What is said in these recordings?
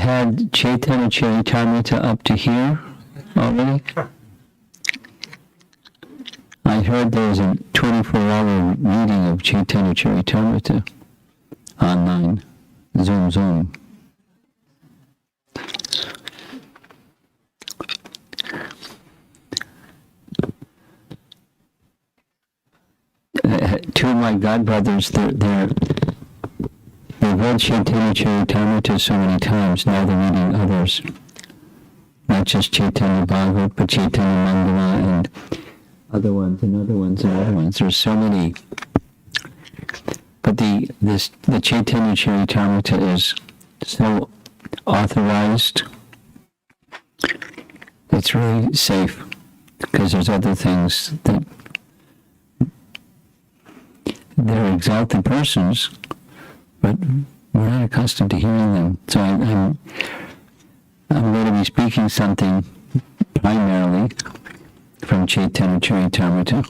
had Chaitanya Charitamrita up to here already? I heard there was a 24-hour reading of Chaitanya Charitamrita online. Zoom. Two of my godbrothers, they've read Chaitanya Charitamrita so many times, now they're reading others. Not just Chaitanya Bhagavat, but Chaitanya Mangala and other ones and other ones and other ones. There's so many. But the Chaitanya Charitamrita is so authorized. It's really safe because there's other things that they're exalted persons, but we're not accustomed to hearing them. So I'm going to be speaking something primarily from Chaitanya Charitamrita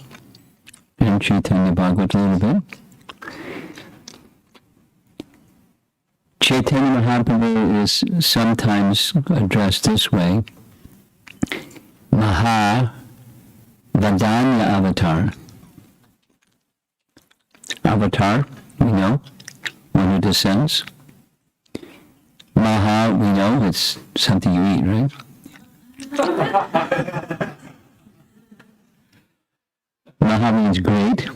and Chaitanya Bhagavat a little bit. Chaitanya Mahaprabhu is sometimes addressed this way: Maha-Vadanya Avatara. Avatar, we know, one who descends. Maha, we know, it's something you eat, right? Maha means great.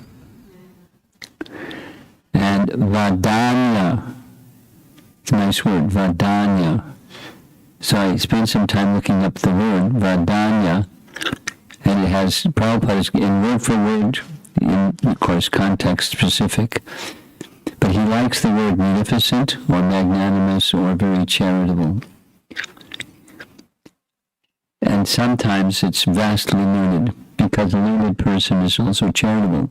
And Vadanya, it's a nice word, Vadanya. So I spent some time looking up the word, Vadanya, and it has, Prabhupada in word for word, in, of course, context specific, but he likes the word munificent or magnanimous or very charitable. And sometimes it's vastly learned, because a learned person is also charitable.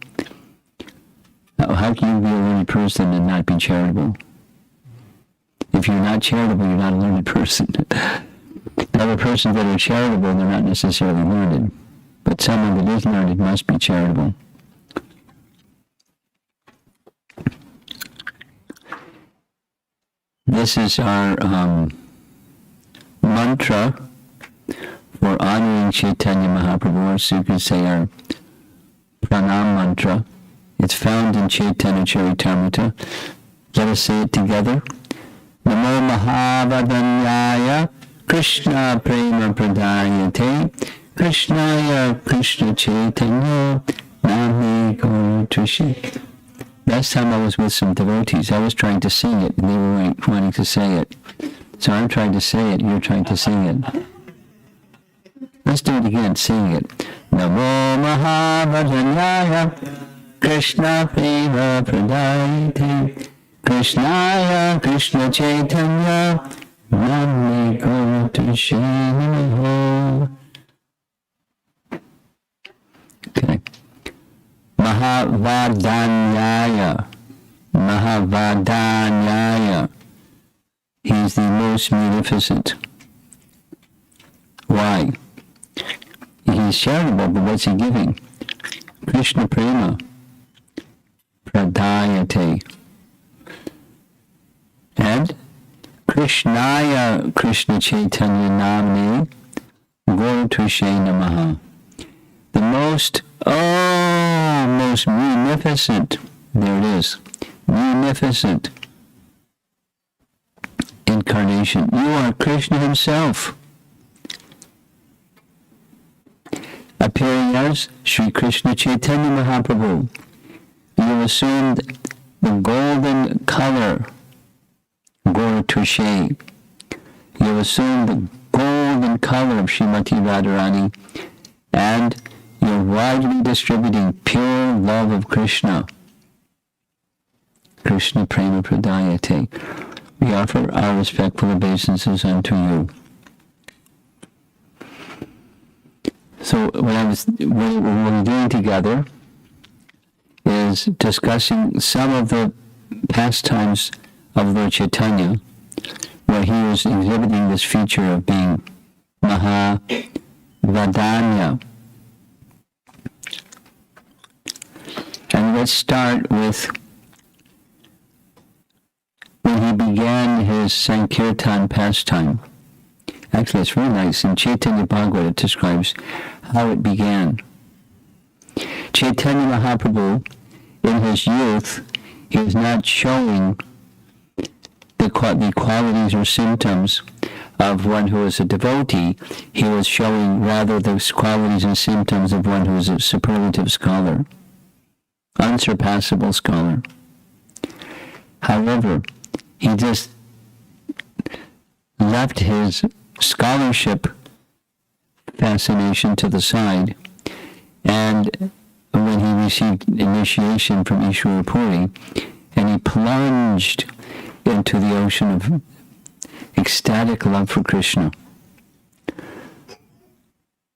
Now, how can you be a learned person and not be charitable? If you're not charitable, you're not a learned person. Other persons that are charitable, they're not necessarily learned, but someone that is learned must be charitable. This is our mantra for honoring Chaitanya Mahaprabhu, or so you could say our pranam mantra. It's found in Chaitanya Charitamrita. Let us say it together. Namo Maha-Vadanya Krishna Prema Pradayate Krishnaya Krishna Chaitanya Nami Gaura Lila. Last time I was with some devotees, I was trying to sing it, and they were wanting to say it. So I'm trying to say it, you're trying to sing it. Let's do it again, sing it. Namo Maha-Vadanya Krishna Prema Pradayate Krishnaya Krishna Chaitanya Nami Gaura Lila. Okay. Maha-Vadanya. He's the most munificent. Why? He's charitable, but what's he giving? Krishna Prema Pradayate. And Krishnaya Krishna Chaitanya Namni Gaura Namaha. The most munificent, there it is, munificent incarnation. You are Krishna himself, appearing as Sri Krishna Chaitanya Mahaprabhu. You assumed the golden color, Gaura Tushe. You assumed the golden color of Srimati Radharani, and you're widely distributing pure love of Krishna. Krishna Prema Pradayate. We offer our respectful obeisances unto you. So what we're doing together is discussing some of the pastimes of Lord Chaitanya, where he was exhibiting this feature of being Maha-Vadanya. And let's start with when he began his Sankirtan pastime. Actually, it's very nice. In Chaitanya Bhagavata, it describes how it began. Chaitanya Mahaprabhu, in his youth, he was not showing the qualities or symptoms of one who is a devotee. He was showing rather the qualities and symptoms of one who is a superlative scholar, unsurpassable scholar. However, he just left his scholarship fascination to the side, and when he received initiation from Ishwara Puri, and he plunged into the ocean of ecstatic love for Krishna.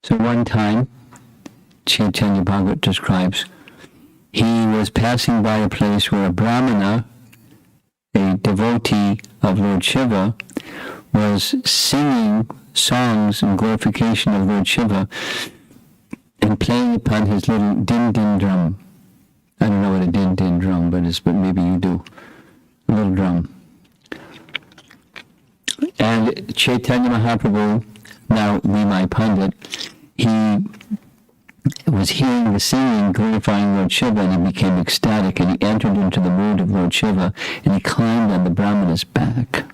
So one time, Chaitanya Bhagavat describes, he was passing by a place where a Brahmana, a devotee of Lord Shiva, was singing songs in glorification of Lord Shiva and playing upon his little din-din drum. I don't know what a din-din drum, but maybe you do. A little drum. And Chaitanya Mahaprabhu, now Nimai Pandit, he was hearing the singing, glorifying Lord Shiva, and he became ecstatic, and he entered into the mood of Lord Shiva, and he climbed on the Brahmana's back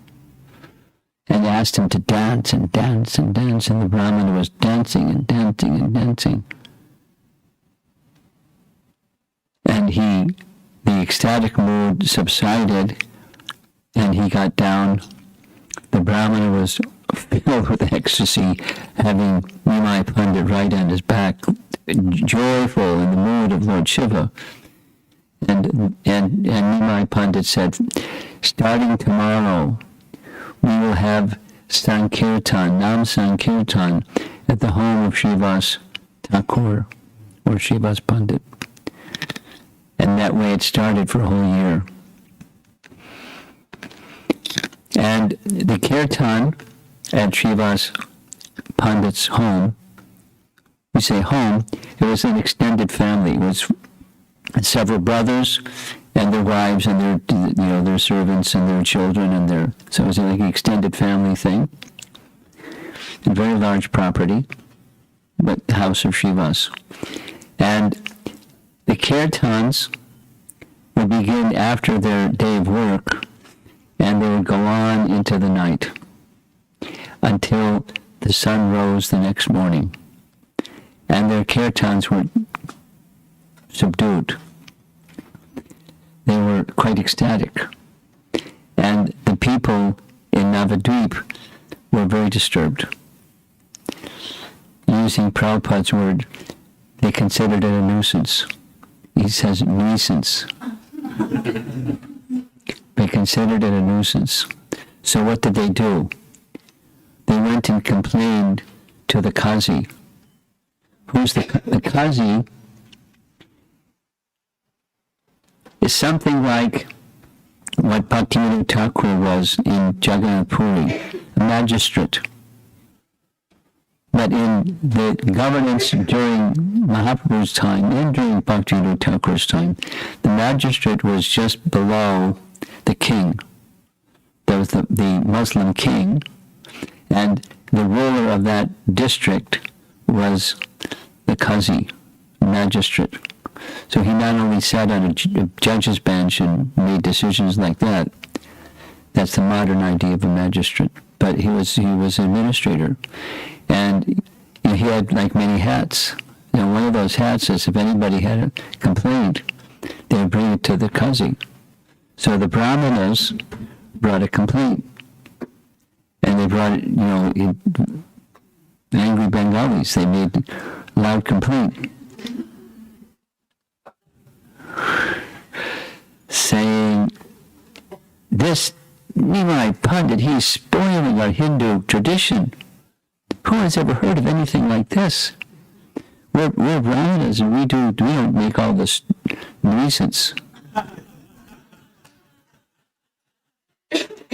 and asked him to dance and dance and dance, and the Brahmana was dancing and dancing and dancing. And the ecstatic mood subsided, and he got down. The Brahmana was filled with ecstasy, having Nimai Pandit right on his back, joyful in the mood of Lord Shiva. And Nimai Pandit said, starting tomorrow, we will have Sankirtan, Nam Sankirtan, at the home of Srivas Thakur, or Srivas Pandit. And that way it started for a whole year. And the kirtan at Srivas Pandit's home, we say home, it was an extended family. It was several brothers and their wives and their servants and their children so it was like an extended family thing. A very large property, but the house of Srivas. And the kirtans would begin after their day of work, and they would go on into the night until the sun rose the next morning. And their kirtans were subdued. They were quite ecstatic. And the people in Navadvip were very disturbed. Using Prabhupada's word, they considered it a nuisance. He says nuisance. They considered it a nuisance. So what did they do? They went and complained to the Qazi. Who's the Qazi? Is something like what Bhaktivinoda Thakur was in Jagannath Puri, a magistrate. But in the governance during Mahaprabhu's time and during Bhaktivinoda Thakur's time, the magistrate was just below the king. There was the Muslim king, and the ruler of that district was the Qazi, magistrate. So he not only sat on a judge's bench and made decisions like that. That's the modern idea of a magistrate. But he was an administrator, and he had like many hats. One of those hats is if anybody had a complaint, they would bring it to the Qazi. So the Brahmanas brought a complaint, and they brought it, in angry Bengalis. They made loud complaint, saying, this Nimai Pandit, he's spoiling our Hindu tradition. Who has ever heard of anything like this? We're Brahmanas, and we don't make all this nuisance.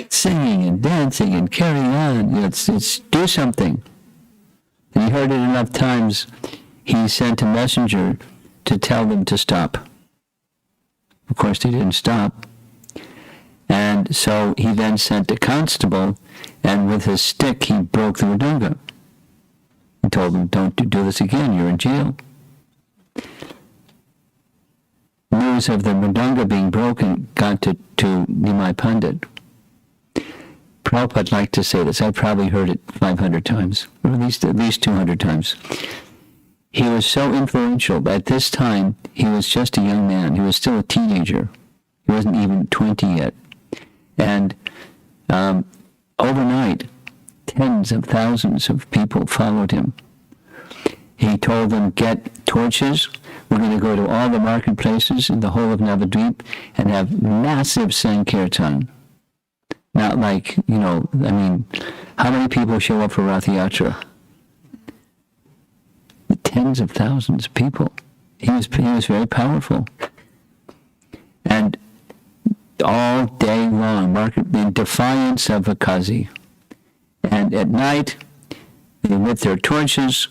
Singing and dancing and carrying on. It's do something. And he heard it enough times, he sent a messenger to tell them to stop. Of course, they didn't stop. And so he then sent a constable, and with his stick he broke the mridanga. He told him, don't do this again, you're in jail. News of the mridanga being broken got to Nimai Pandit. Prabhupada liked to say this. I probably heard it 500 times, or at least 200 times. He was so influential. At this time, he was just a young man. He was still a teenager. He wasn't even 20 yet. And overnight, tens of thousands of people followed him. He told them, get torches. We're going to go to all the marketplaces in the whole of Navadvip and have massive Sankirtan. Not like, how many people show up for Rath Yatra? Tens of thousands of people. He was very powerful. And all day long, in defiance of the Kazi. And at night, they lit their torches,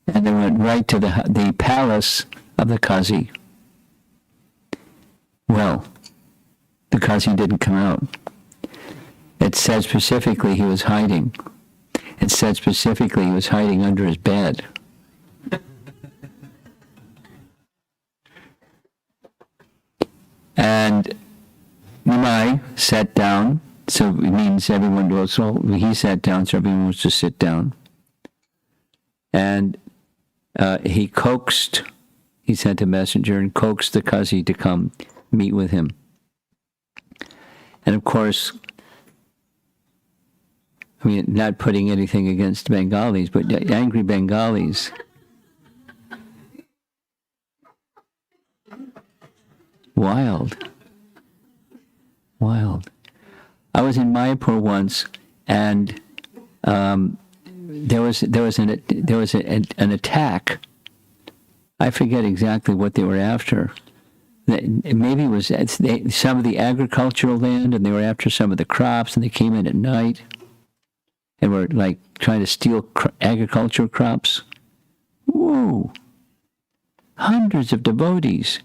and they went right to the palace of the Kazi. Well, the Kazi didn't come out. It said specifically he was hiding. It said specifically he was hiding under his bed. And Nimai sat down, so it means everyone was, so he sat down, so everyone was to sit down. And he sent a messenger and coaxed the Kazi to come meet with him. And of course, not putting anything against Bengalis, but angry Bengalis. Wild. I was in Mayapur once, and there was an attack. I forget exactly what they were after. Maybe it was some of the agricultural land, and they were after some of the crops, and they came in at night and were like trying to steal agricultural crops. Whoa! Hundreds of devotees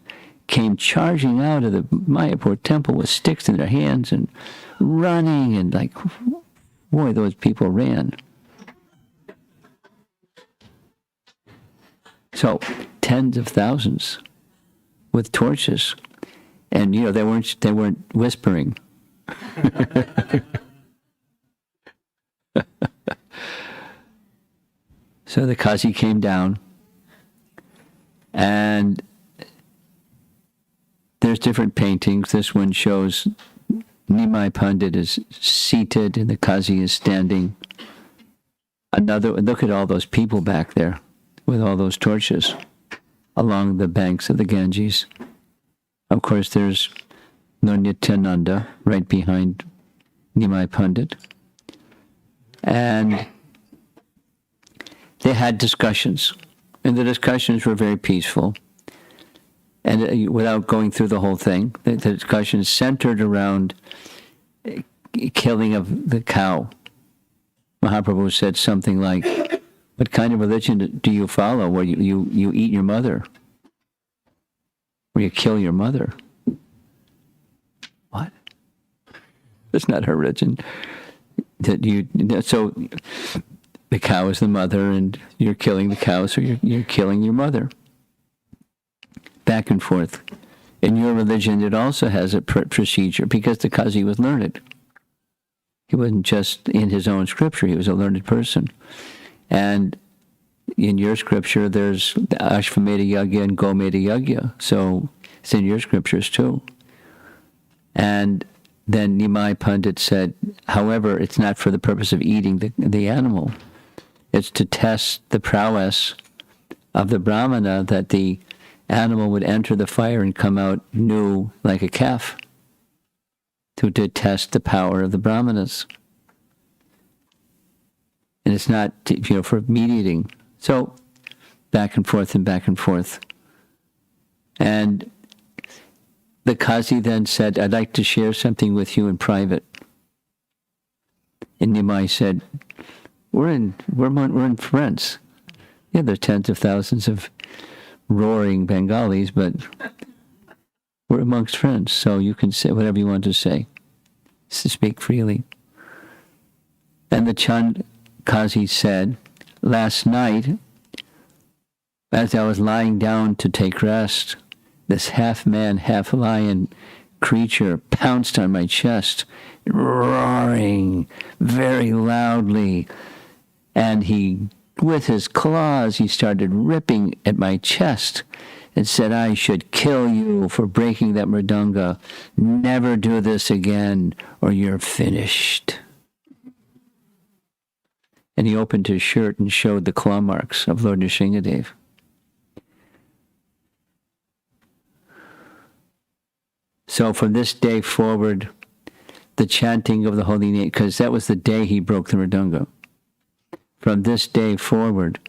came charging out of the Mayapur temple with sticks in their hands and running, and boy, those people ran. So tens of thousands with torches, and they weren't whispering. So the Kazi came down, and there's different paintings. This one shows Nimai Pandit is seated and the Kazi is standing. Look at all those people back there with all those torches along the banks of the Ganges. Of course, there's Nityananda right behind Nimai Pandit. And they had discussions, and the discussions were very peaceful. And without going through the whole thing, the discussion centered around killing of the cow. Mahaprabhu said something like, what kind of religion do you follow where you eat your mother? Where you kill your mother? What? That's not her religion. So the cow is the mother, and you're killing the cow, so you're killing your mother. Back and forth. In your religion, it also has a procedure, because the Kazi was learned. He wasn't just in his own scripture, he was a learned person. And in your scripture, there's Ashvamedha Yagya and Gomedha Yagya, so it's in your scriptures too. And then Nimai Pandit said, however, it's not for the purpose of eating the animal. It's to test the prowess of the Brahmana, that the animal would enter the fire and come out new like a calf, to test the power of the Brahmanas. And it's not for meat eating. So back and forth and back and forth. And the Kazi then said, I'd like to share something with you in private. And Nimai said, we're in friends. Yeah, there are tens of thousands of roaring Bengalis, but we're amongst friends, so you can say whatever you want to say. to speak freely. And the Chand Kazi said, last night, as I was lying down to take rest, this half-man, half-lion creature pounced on my chest, roaring very loudly. And he, with his claws, he started ripping at my chest and said, I should kill you for breaking that mridanga. Never do this again, or you're finished. And he opened his shirt and showed the claw marks of Lord Nrsingadev. So from this day forward, the chanting of the holy name, because that was the day he broke the mridanga. From this day forward,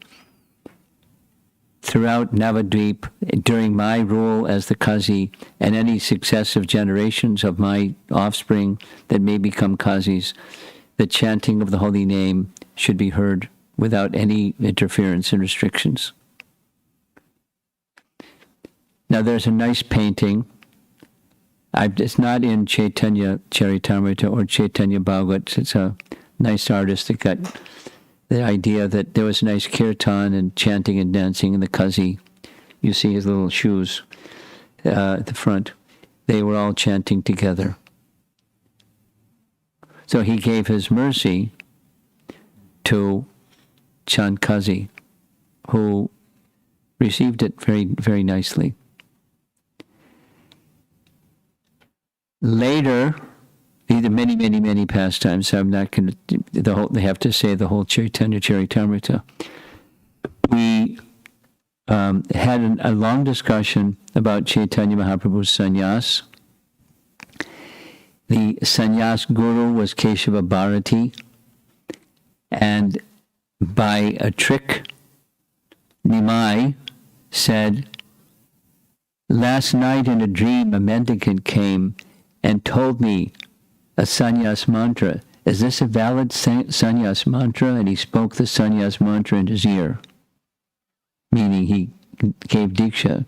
throughout Navadvip, during my rule as the Kazi, and any successive generations of my offspring that may become Kazis, the chanting of the holy name should be heard without any interference and restrictions. Now there's a nice painting. It's not in Chaitanya Charitamrita or Chaitanya Bhagavat. It's a nice artist that got the idea that there was a nice kirtan and chanting and dancing in the Kazi. You see his little shoes at the front. They were all chanting together. So he gave his mercy to Chand Kazi, who received it very, very nicely. Later, many, many, many pastimes. So I'm not going to. They have to say the whole Chaitanya Charitamrita. We had a long discussion about Chaitanya Mahaprabhu's sannyas. The sannyas guru was Keshava Bharati, and by a trick, Nimai said, last night in a dream a mendicant came and told me a sannyas mantra. Is this a valid sannyas mantra? And he spoke the sannyas mantra in his ear, meaning he gave diksha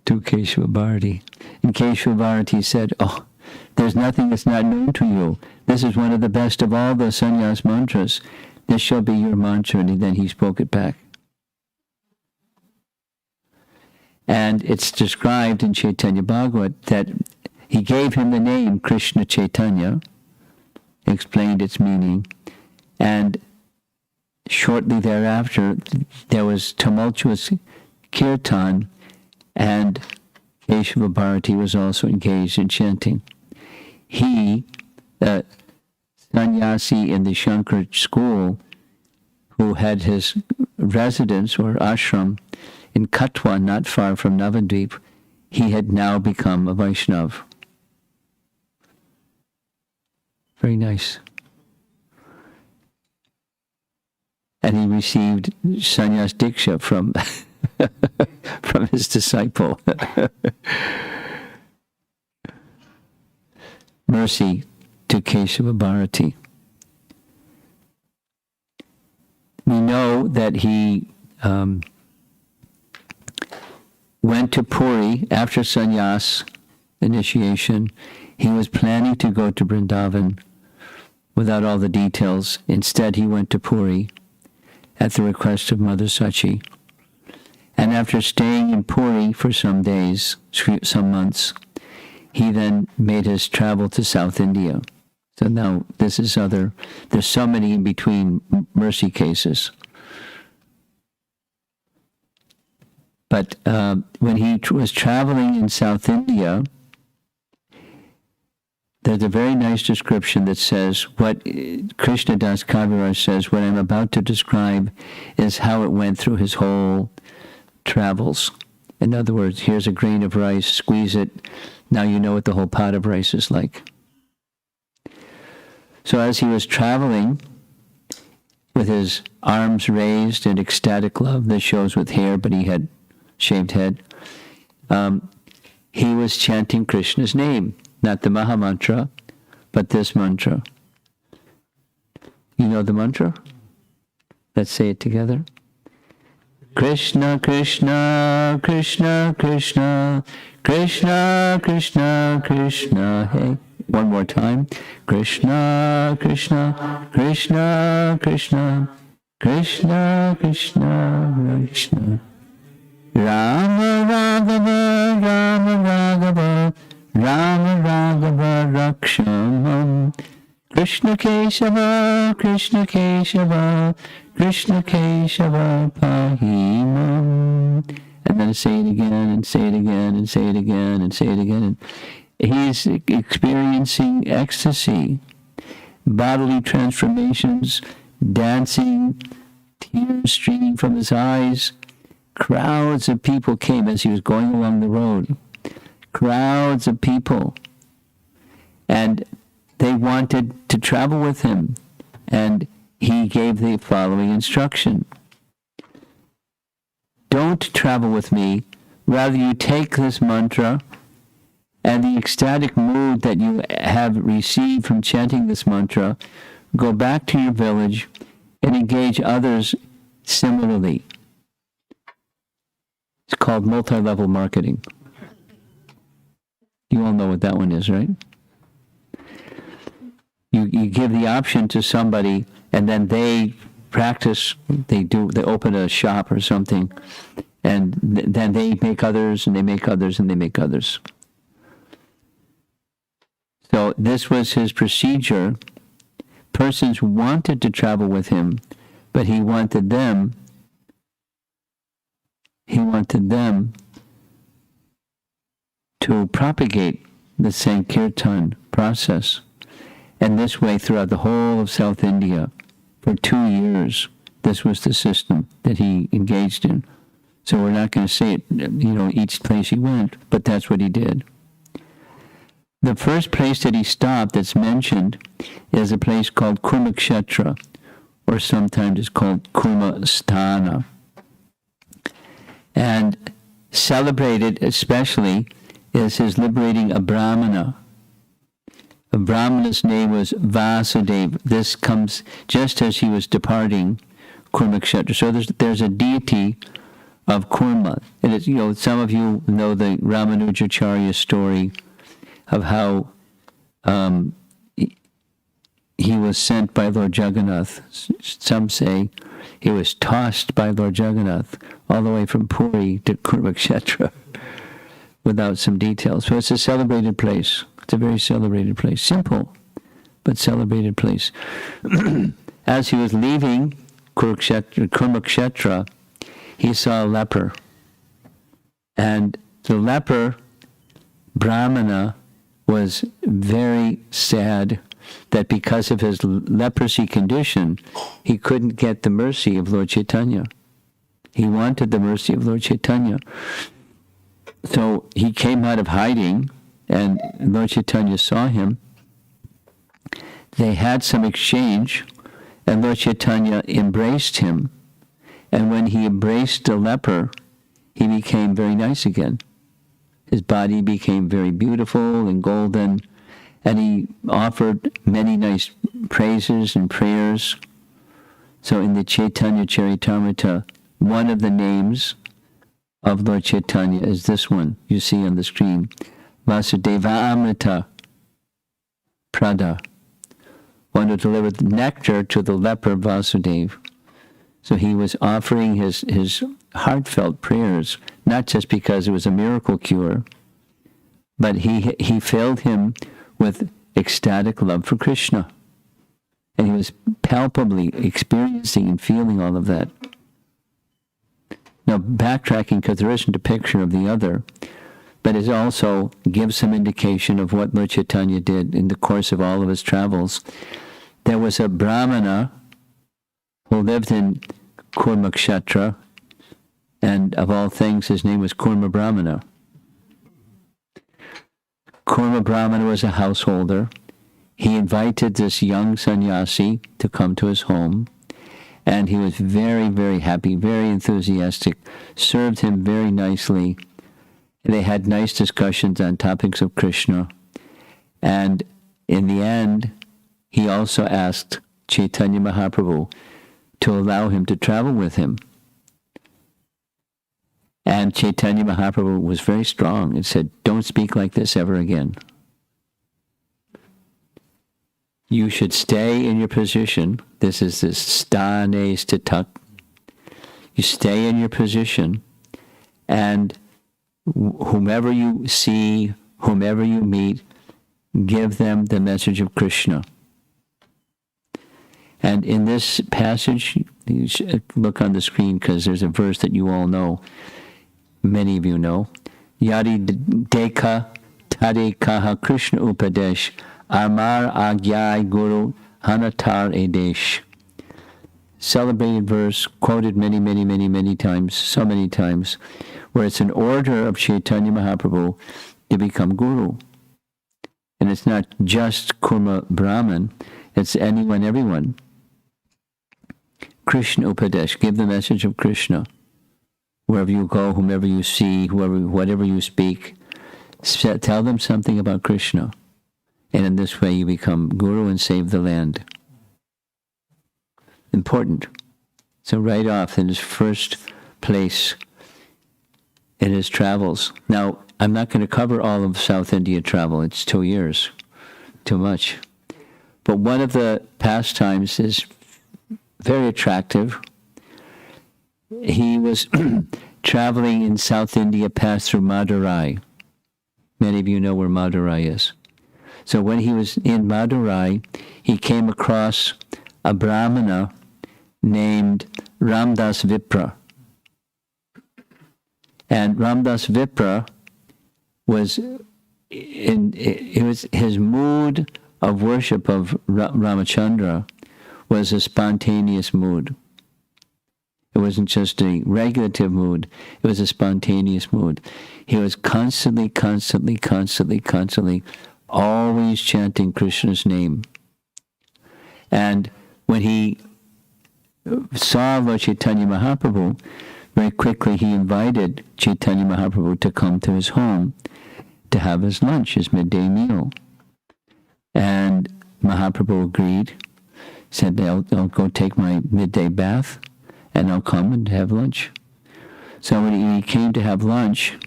to Keshava Bharati. And Keshava Bharati said, oh, there's nothing that's not known to you. This is one of the best of all the sannyas mantras. This shall be your mantra. And then he spoke it back. And it's described in Chaitanya Bhagavat that he gave him the name Krishna Chaitanya, explained its meaning, and shortly thereafter there was tumultuous kirtan, and Keshava Bharati was also engaged in chanting. He, the sannyasi in the Shankar school, who had his residence or ashram in Katwa, not far from Navadvip, he had now become a Vaishnav. Very nice. And he received sannyas diksha from from his disciple. Mercy to Keshava Bharati. We know that he went to Puri after sannyas initiation. He was planning to go to Vrindavan without all the details. Instead, he went to Puri at the request of Mother Sachi. And after staying in Puri for some days, some months, he then made his travel to South India. So now this is there's so many in between mercy cases. But when he was traveling in South India, there's a very nice description that says, what Krishna Das Kaviraj says, what I'm about to describe is how it went through his whole travels. In other words, here's a grain of rice, squeeze it, now you know what the whole pot of rice is like. So as he was traveling with his arms raised in ecstatic love, this shows with hair, but he had shaved head, he was chanting Krishna's name, not the Maha Mantra, but this mantra. You know the mantra? Let's say it together. Krishna Krishna Krishna Krishna Krishna Krishna Krishna. Hey, one more time. Krishna Krishna Krishna Krishna Krishna Krishna Krishna. Rama Raghava Rama Raghava Rama Raghava Rakshamam. Krishna Keshava Krishna Keshava Krishna Keshava Pahimam. And then say it again, and say it again, and say it again, and say it again. He's experiencing ecstasy, bodily transformations, dancing, tears streaming from his eyes. Crowds of people came as he was going along the road. Crowds of people. And they wanted to travel with him. And he gave the following instruction. Don't travel with me. Rather, you take this mantra and the ecstatic mood that you have received from chanting this mantra, go back to your village and engage others similarly. It's called multi-level marketing. You all know what that one is, right? You give the option to somebody, and then they practice. They open a shop or something, and then they make others, and they make others, and they make others. So this was his procedure. Persons wanted to travel with him, but he wanted them to propagate the Sankirtan process. And this way, throughout the whole of South India, for 2 years, this was the system that he engaged in. So we're not going to say it, each place he went, but that's what he did. The first place that he stopped that's mentioned is a place called Kurmakshetra, or sometimes it's called Kurmasthana. And celebrated especially is his liberating a Brahmana. The Brahmana's name was Vasudeva. This comes just as he was departing Kurmakshetra. So there's a deity of Kurma. And it's, some of you know the Ramanujacharya story of how he was sent by Lord Jagannath. Some say he was tossed by Lord Jagannath all the way from Puri to Kurmakshetra without some details. So it's a celebrated place. It's a very celebrated place. Simple, but celebrated place. As he was leaving Kurmakshetra, he saw a leper. And the leper, Brahmana, was very sad that because of his leprosy condition, he couldn't get the mercy of Lord Chaitanya. He wanted the mercy of Lord Chaitanya. So he came out of hiding, and Lord Chaitanya saw him. They had some exchange, and Lord Chaitanya embraced him. And when he embraced the leper, he became very nice again. His body became very beautiful and golden, and he offered many nice praises and prayers. So in the Chaitanya Charitamrita, one of the names of Lord Chaitanya is this one you see on the screen, Vasudeva Amrita Prada, one who delivered nectar to the leper Vasudeva. So he was offering his heartfelt prayers, not just because it was a miracle cure, but he filled him with ecstatic love for Krishna. And he was palpably experiencing and feeling all of that. Now, backtracking, because there isn't a picture of the other, but it also gives some indication of what Lord Chaitanya did in the course of all of his travels. There was a Brahmana who lived in Kurmakshetra, and of all things, his name was Kurma Brahmana. Kurma Brahmana was a householder. He invited this young sannyasi to come to his home, and he was very, very happy, very enthusiastic, served him very nicely. They had nice discussions on topics of Krishna. And in the end, he also asked Chaitanya Mahaprabhu to allow him to travel with him. And Chaitanya Mahaprabhu was very strong and said, don't speak like this ever again. You should stay in your position. This is this stane stitak. You stay in your position, and whomever you see, whomever you meet, give them the message of Krishna. And in this passage, you should look on the screen because there's a verse that you all know. Many of you know. Yadi deka tade kaha Krishna upadesh amar agyai guru hanatar edesh. Celebrated verse, quoted many times, so many times, where it's an order of Chaitanya Mahaprabhu to become guru. And it's not just Kurma Brahman, it's anyone, everyone. Krishna Upadesh, give the message of Krishna. Wherever you go, whomever you see, whatever you speak, tell them something about Krishna. And in this way you become guru and save the land. Important. So right off in his first place in his travels. Now, I'm not going to cover all of South India travel. It's 2 years. Too much. But one of the pastimes is very attractive. He was traveling in South India, passed through Madurai. Many of you know where Madurai is. So when he was in Madurai, he came across a Brahmana named Ramdas Vipra. And Ramdas Vipra was his mood of worship of Ramachandra was a spontaneous mood. It wasn't just a regulative mood, it was a spontaneous mood. He was constantly, always chanting Krishna's name. And when he saw Lord Chaitanya Mahaprabhu, very quickly he invited Chaitanya Mahaprabhu to come to his home to have his lunch, his midday meal. And Mahaprabhu agreed, said, I'll go take my midday bath, and I'll come and have lunch. So when he came to have lunch,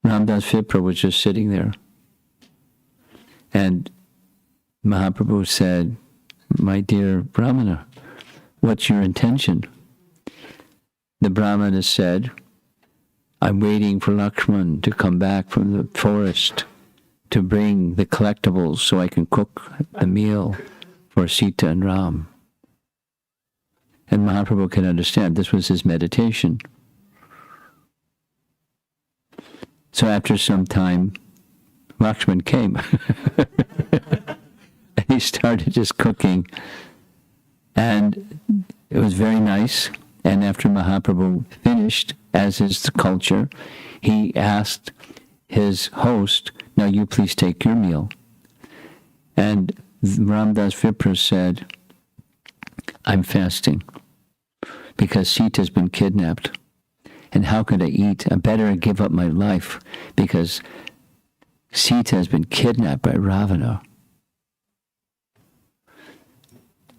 Ramdas Vipra was just sitting there. And Mahaprabhu said, my dear Brahmana, what's your intention? The Brahmana said, I'm waiting for Lakshman to come back from the forest to bring the collectibles so I can cook the meal for Sita and Ram. And Mahaprabhu can understand this was his meditation. So after some time, Lakshman came. And he started just cooking. And it was very nice. And after Mahaprabhu finished, as is the culture, he asked his host, now you please take your meal. And Ramdas Vipra said, I'm fasting because Sita's been kidnapped. And how could I eat? I better give up my life because Sita has been kidnapped by Ravana.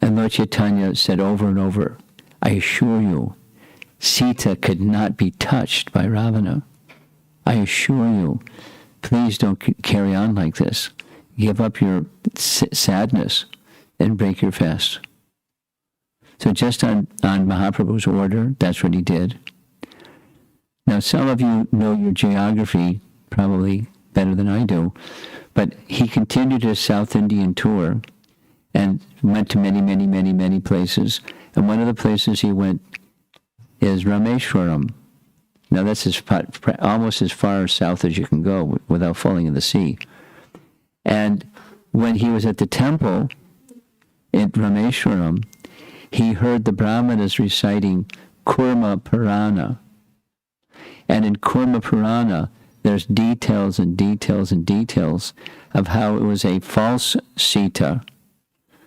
And Lord Chaitanya said over and over, I assure you, Sita could not be touched by Ravana. I assure you, please don't carry on like this. Give up your sadness and break your fast. So just on Mahaprabhu's order, that's what he did. Now, some of you know your geography probably better than I do, but he continued his South Indian tour and went to many places. And one of the places he went is Rameshwaram. Now, that's almost as far south as you can go without falling in the sea. And when he was at the temple in Rameshwaram, he heard the Brahmanas reciting Kurma Purana. And in Kurma Purana, there's details and details and details of how it was a false Sita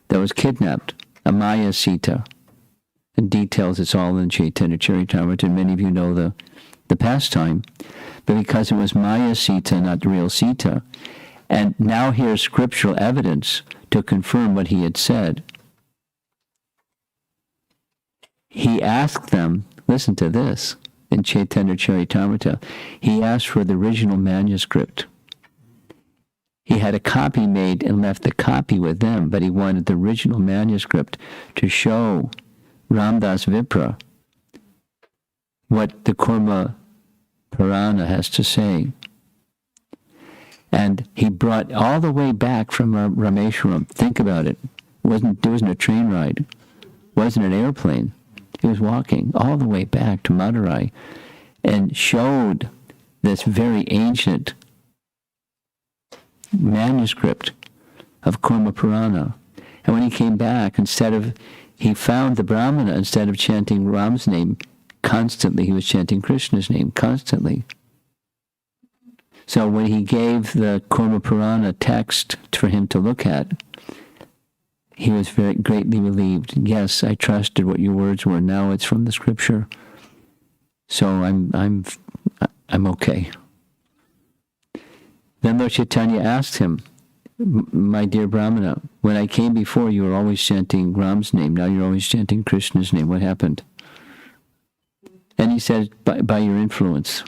that was kidnapped, a Maya Sita. And details, it's all in Chaitanya Charitamrita, and many of you know the pastime. But because it was Maya Sita, not the real Sita, and now here's scriptural evidence to confirm what he had said. He asked them, listen to this, in Chaitanya Charitamrita, he asked for the original manuscript. He had a copy made and left the copy with them, but he wanted the original manuscript to show Ramdas Vipra what the Kurma Purana has to say. And he brought all the way back from Rameshwaram. Think about it. There wasn't a train ride. It wasn't an airplane. He was walking all the way back to Madurai and showed this very ancient manuscript of Kurma Purana. And when he came back, he found the Brahmana, instead of chanting Ram's name constantly, he was chanting Krishna's name constantly. So when he gave the Kurma Purana text for him to look at, he was very greatly relieved. Yes, I trusted what your words were. Now it's from the scripture. So I'm okay. Then Lord Chaitanya asked him, my dear Brahmana, when I came before, you were always chanting Ram's name. Now you're always chanting Krishna's name. What happened? And he said, by your influence.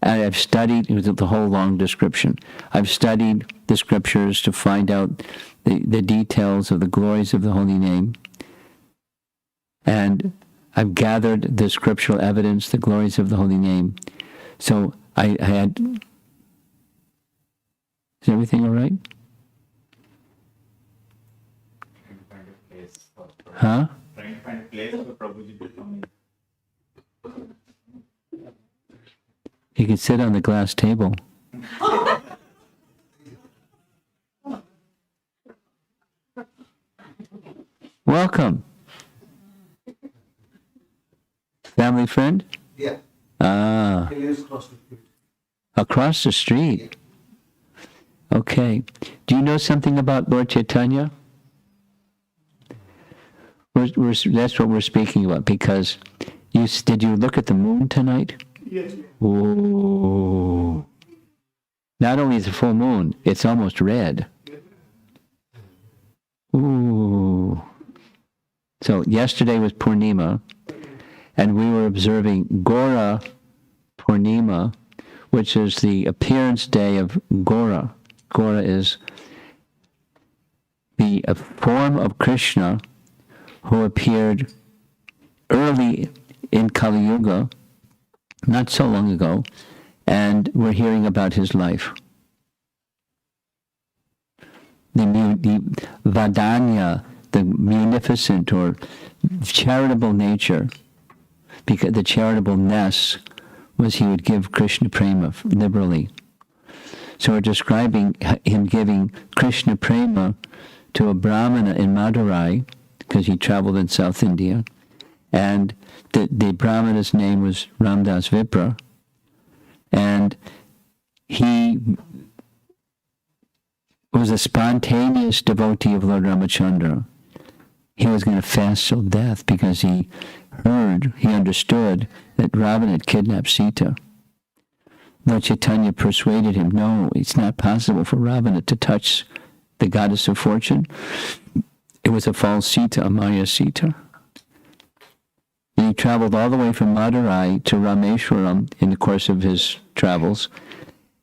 And I've studied, it was the whole long description. I've studied the scriptures to find out the details of the glories of the holy name. And I've gathered the scriptural evidence, the glories of the holy name. So I had... Is everything all right? Huh? Trying to find a place for Prabhuji to come in. You can sit on the glass table. Welcome. Family friend? Yeah. Ah. He lives across the street. Across the street. Okay. Do you know something about Lord Chaitanya? That's what we're speaking about, because did you look at the moon tonight? Yes. Ooh. Not only is it full moon, it's almost red. Ooh. So yesterday was Purnima, and we were observing Gaura Purnima, which is the appearance day of Gaura. Gaura is the form of Krishna who appeared early in Kali Yuga, not so long ago, and we're hearing about his life. The Vadanya, the munificent or charitable nature, because the charitableness was he would give Krishna prema liberally. So we're describing him giving Krishna prema to a Brahmana in Madurai, because he traveled in South India, and the Brahmana's name was Ramdas Vipra, and he was a spontaneous devotee of Lord Ramachandra. He was going to fast till death because he understood that Ravana had kidnapped Sita. Lord Chaitanya persuaded him, no, it's not possible for Ravana to touch the goddess of fortune. It was a false Sita, a Maya Sita. And he traveled all the way from Madurai to Rameshwaram in the course of his travels.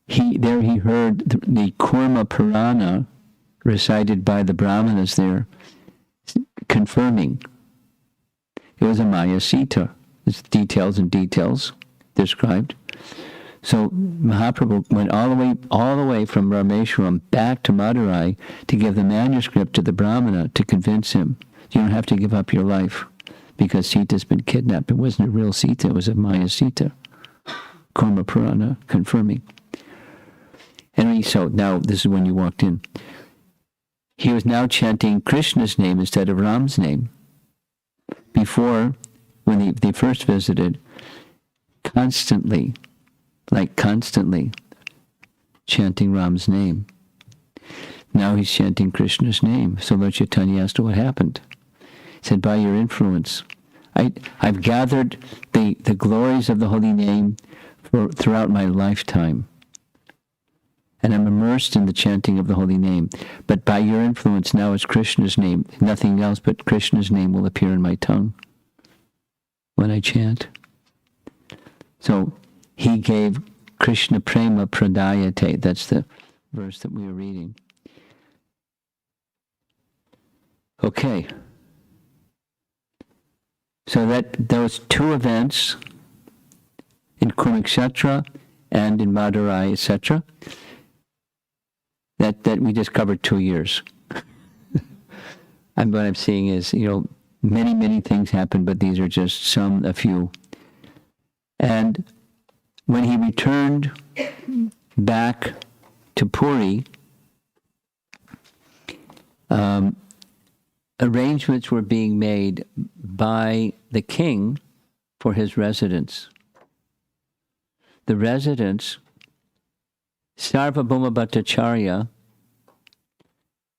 He heard the Kurma Purana recited by the Brahmanas there, confirming it was a Maya Sita. There's details and details described. So Mahaprabhu went all the way from Rameshwaram back to Madurai to give the manuscript to the Brahmana to convince him, you don't have to give up your life because Sita's been kidnapped. It wasn't a real Sita, it was a Maya Sita. Kurma Purana confirming. And so now this is when you walked in. He was now chanting Krishna's name instead of Ram's name. Before, when they first visited, constantly chanting Ram's name. Now he's chanting Krishna's name. So Lord Chaitanya asked what happened. He said, by your influence, I've gathered the glories of the holy name throughout my lifetime. And I'm immersed in the chanting of the holy name. But by your influence, now it's Krishna's name. Nothing else but Krishna's name will appear in my tongue when I chant. So he gave Krishna Prema Pradayate. That's the verse that we were reading. Okay. So that those two events in Kurukshetra and in Madurai, etc., that we just covered 2 years. And what I'm seeing is, many, many things happen, but these are just a few. And when he returned back to Puri, arrangements were being made by the king for his residence. The residence, Sarvabhauma Bhattacharya,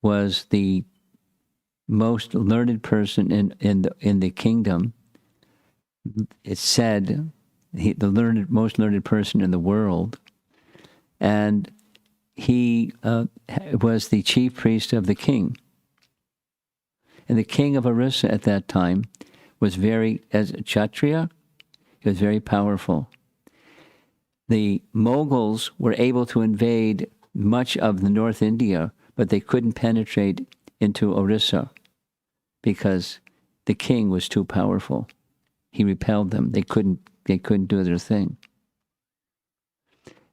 was the most learned person in the kingdom. It's said the most learned person in the world, and he was the chief priest of the king. And the king of Orissa at that time was as a Kshatriya, he was very powerful. The Mughals were able to invade much of the North India, but they couldn't penetrate into Orissa because the king was too powerful. He repelled them. They couldn't do their thing.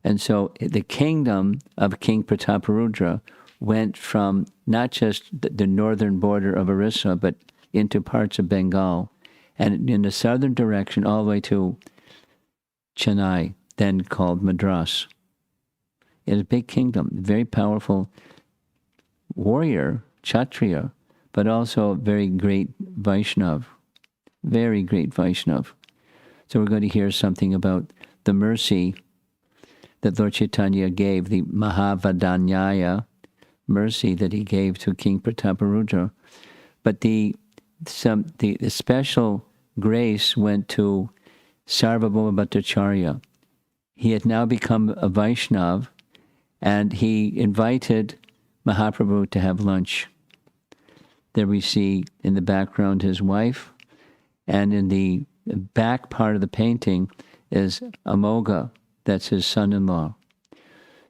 And so the kingdom of King Prataparudra went from not just the northern border of Orissa, but into parts of Bengal, and in the southern direction all the way to Chennai, then called Madras. It was a big kingdom, very powerful warrior, Kshatriya, but also a very great Vaishnav, very great Vaishnav. So we're going to hear something about the mercy that Lord Chaitanya gave, the Maha-Vadanya mercy that he gave to King Prataparudra. But the special grace went to Sarvabhauma Bhattacharya. He had now become a Vaishnav, and he invited Mahaprabhu to have lunch. There we see in the background his wife, and in the back part of the painting is Amogha, that's his son-in-law.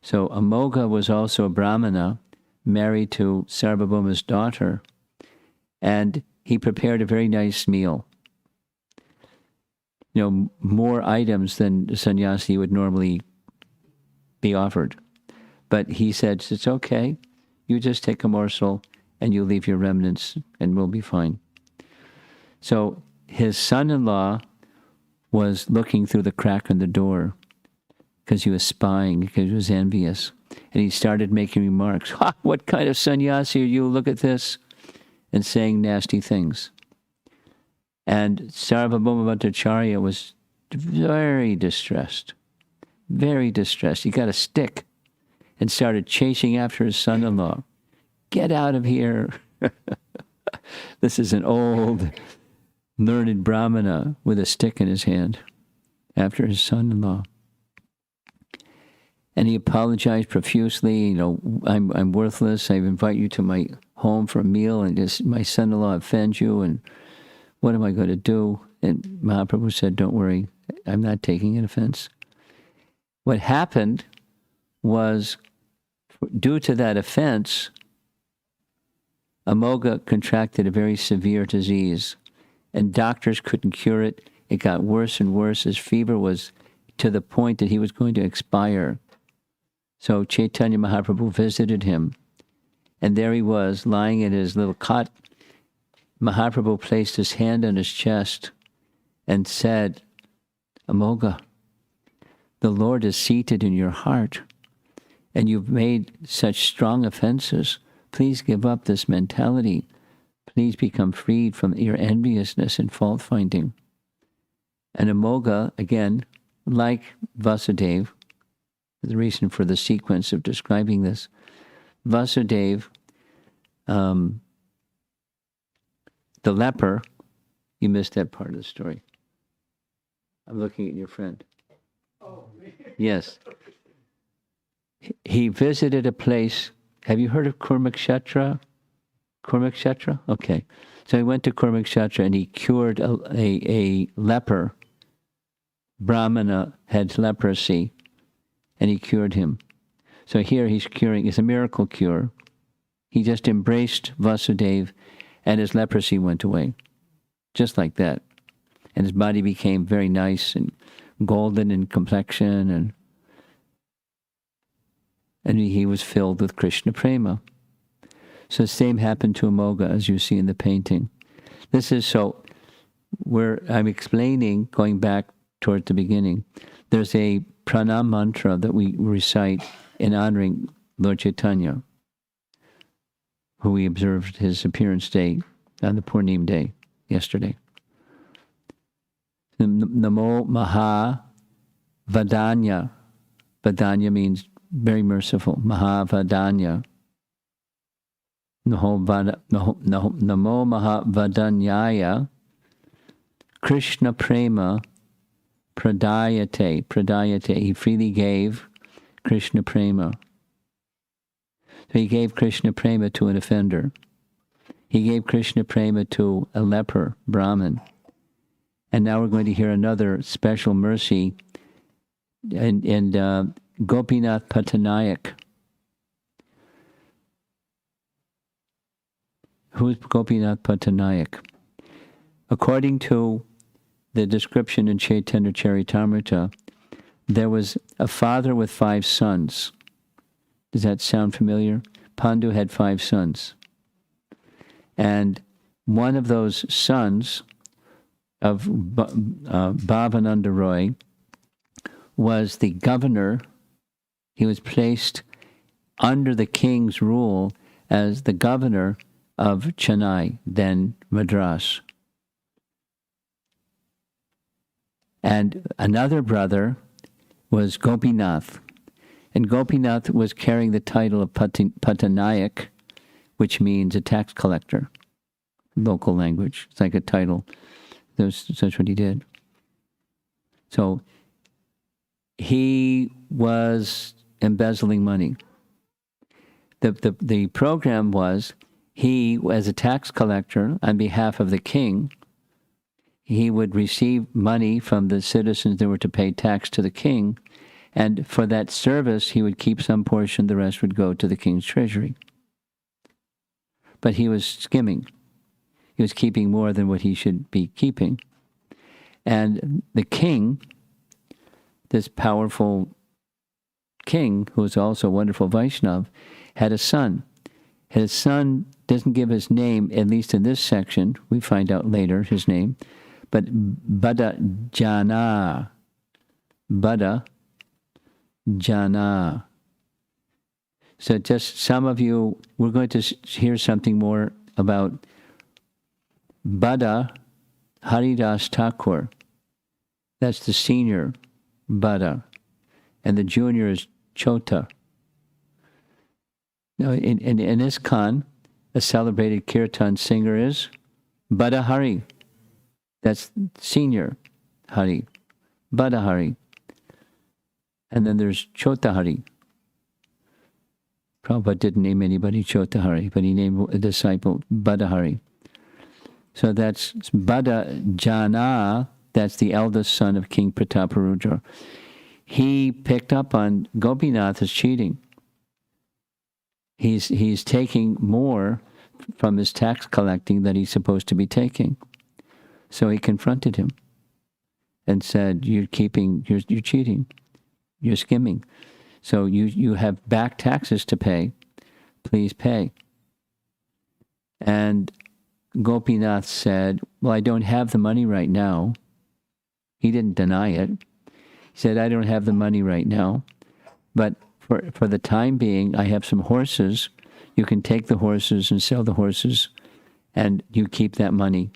So Amogha was also a Brahmana, married to Sarvabhauma's daughter, and he prepared a very nice meal. More items than the sannyasi would normally be offered. But he said, it's okay, you just take a morsel and you leave your remnants and we'll be fine. So his son-in-law was looking through the crack in the door because he was spying, because he was envious. And he started making remarks. Ha! What kind of sannyasi are you? Look at this. And saying nasty things. And Sarvabhauma Bhattacharya was very distressed. Very distressed. He got a stick and started chasing after his son-in-law. Get out of here. This is an old, learned Brahmana with a stick in his hand after his son-in-law. And he apologized profusely. I'm worthless. I invite you to my home for a meal, and my son-in-law offends you, and what am I going to do? And Mahaprabhu said, don't worry, I'm not taking an offense. What happened was, due to that offense, Amogha contracted a very severe disease, and doctors couldn't cure it. It got worse and worse. His fever was to the point that he was going to expire. So Chaitanya Mahaprabhu visited him, and there he was, lying in his little cot. Mahaprabhu placed his hand on his chest and said, Amogha, the Lord is seated in your heart, and you've made such strong offenses. Please give up this mentality. Please become freed from your enviousness and fault-finding. And Amogha, again, like Vasudeva, the reason for the sequence of describing this, Vasudeva, the leper, you missed that part of the story. I'm looking at your friend. Oh, me? Yes. He visited a place. Have you heard of Kurukshetra? Kurukshetra? Okay. So he went to Kurukshetra and he cured a leper Brahmana had leprosy, and he cured him. So here he's curing, it's a miracle cure. He just embraced Vasudeva, and his leprosy went away. Just like that. And his body became very nice and golden in complexion, and he was filled with Krishna prema. So the same happened to Amoga, as you see in the painting. This is so, where I'm explaining, going back toward the beginning, there's a pranam mantra that we recite in honoring Lord Chaitanya, who we observed his appearance day on the Purnim day yesterday. Namo Maha-Vadanya. Vadanya means very merciful. Maha-Vadanya. Namo Maha-Vadanyaya. Krishna Prema Pradayate. Pradayate. He freely gave Krishna Prema. So he gave Krishna Prema to an offender. He gave Krishna Prema to a leper, Brahmin. And now we're going to hear another special mercy and Gopinath Patanayak. Who is Gopinath Patanayak? According to the description in Chaitanya Charitamrita, there was a father with 5 sons. Does that sound familiar? Pandu had 5 sons. And one of those sons of Bhavananda Roy was the governor. He was placed under the king's rule as the governor of Chennai, then Madras. And another brother was Gopinath. And Gopinath was carrying the title of Patanayak, which means a tax collector, local language. It's like a title. That's what he did. So he was embezzling money. The program was, he, as a tax collector on behalf of the king, he would receive money from the citizens that were to pay tax to the king, and for that service he would keep some portion, the rest would go to the king's treasury. But he was skimming. He was keeping more than what he should be keeping. And the king, this powerful king, who was also a wonderful Vaishnav, had a son. His son doesn't give his name, at least in this section. We find out later his name. But Bada Jana. Bada Jana. So just some of you, we're going to hear something more about Bada Haridas Thakur. That's the senior Bada. And the junior is Chota. Now, in ISKCON, a celebrated kirtan singer is Bada Hari. That's senior Hari. Bada Hari. And then there's Chota Hari. Prabhupada didn't name anybody Chota Hari, but he named a disciple Bada Hari. So that's Bada Jana, that's the eldest son of King Prataparudra. He picked up on Gopinath as cheating. He's taking more from his tax collecting than he's supposed to be taking. So he confronted him and said, you're cheating, you're skimming. So you have back taxes to pay, please pay. And Gopinath said, well, I don't have the money right now. He didn't deny it. He said, I don't have the money right now, but for the time being, I have some horses. You can take the horses and sell the horses, and you keep that money.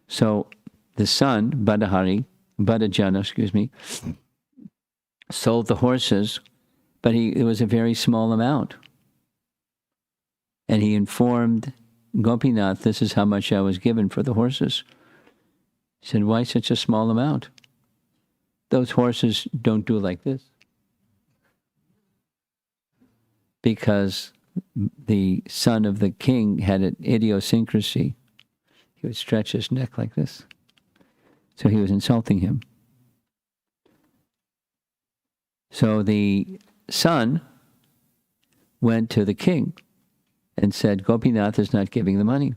So the son, Badajana, sold the horses, but it was a very small amount. And he informed Gopinath, this is how much I was given for the horses. He said, why such a small amount? Those horses don't do like this. Because the son of the king had an idiosyncrasy. He would stretch his neck like this. So he was insulting him. So the son went to the king and said, Gopinath is not giving the money.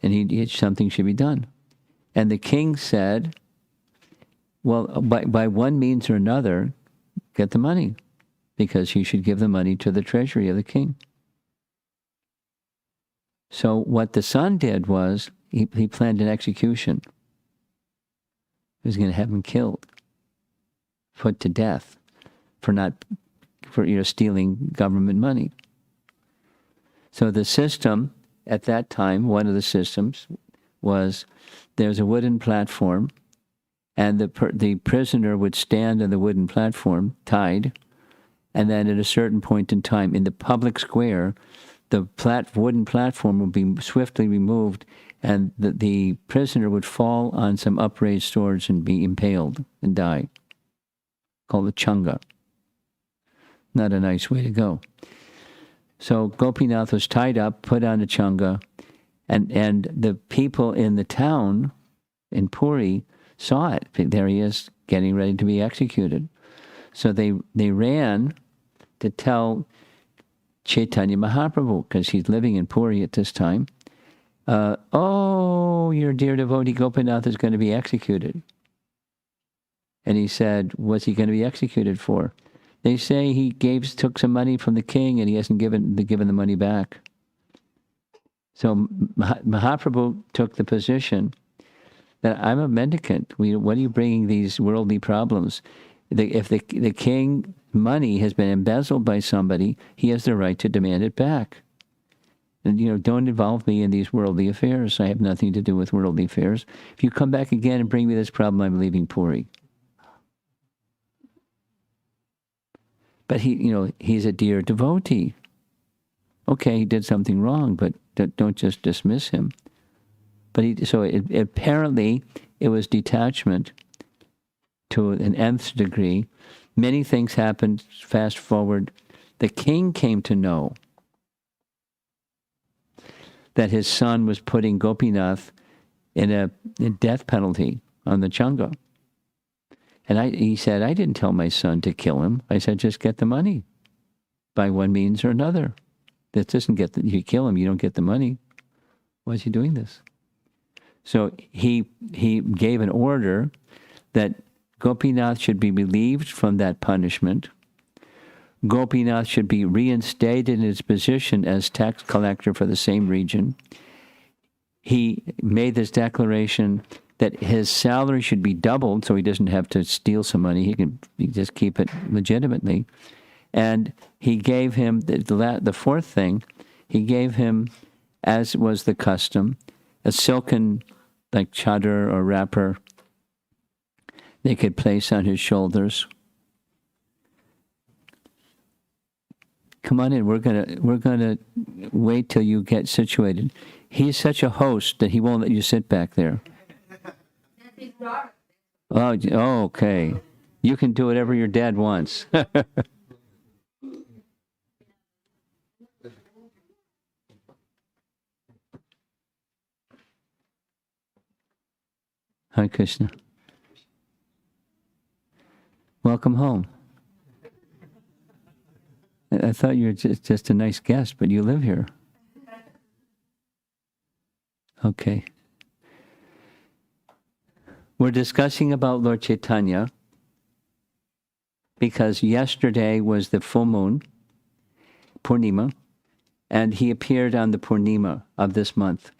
And something should be done. And the king said, well, by one means or another, get the money, because he should give the money to the treasury of the king. So what the son did was, he planned an execution. He was going to have him killed, put to death for stealing government money. So the system at that time, one of the systems was, there's a wooden platform, and the prisoner would stand on the wooden platform, tied, and then at a certain point in time, in the public square, the wooden platform would be swiftly removed, and the prisoner would fall on some upraised swords and be impaled and die. Called the chunga. Not a nice way to go. So Gopinath was tied up, put on a chunga, and the people in the town, in Puri, saw it. There he is, getting ready to be executed. So they ran to tell Chaitanya Mahaprabhu, because he's living in Puri at this time, oh, your dear devotee Gopinath is going to be executed. And he said, what's he going to be executed for? They say he took some money from the king and he hasn't given the money back. So Mahaprabhu took the position that I'm a mendicant. What are you bringing these worldly problems? If the king money has been embezzled by somebody, he has the right to demand it back. And, don't involve me in these worldly affairs. I have nothing to do with worldly affairs. If you come back again and bring me this problem, I'm leaving Puri. But he's a dear devotee. Okay, he did something wrong, but don't just dismiss him. But apparently it was detachment to an nth degree. Many things happened. Fast forward, the king came to know that his son was putting Gopinath in a death penalty on the chunga. And he said, I didn't tell my son to kill him. I said, just get the money by one means or another. That doesn't you kill him, you don't get the money. Why is he doing this? So he gave an order that Gopinath should be relieved from that punishment. Gopinath should be reinstated in his position as tax collector for the same region. He made this declaration that his salary should be doubled so he doesn't have to steal some money. He can just keep it legitimately. And he gave him, the fourth thing, he gave him, as was the custom, a silken, like chadar or wrapper, they could place on his shoulders. Come on in, we're gonna wait till you get situated. He's such a host that he won't let you sit back there. Oh, okay. You can do whatever your dad wants. Hi, Krishna. Welcome home. I thought you were just a nice guest, but you live here. Okay. We're discussing about Lord Chaitanya because yesterday was the full moon, Purnima, and he appeared on the Purnima of this month.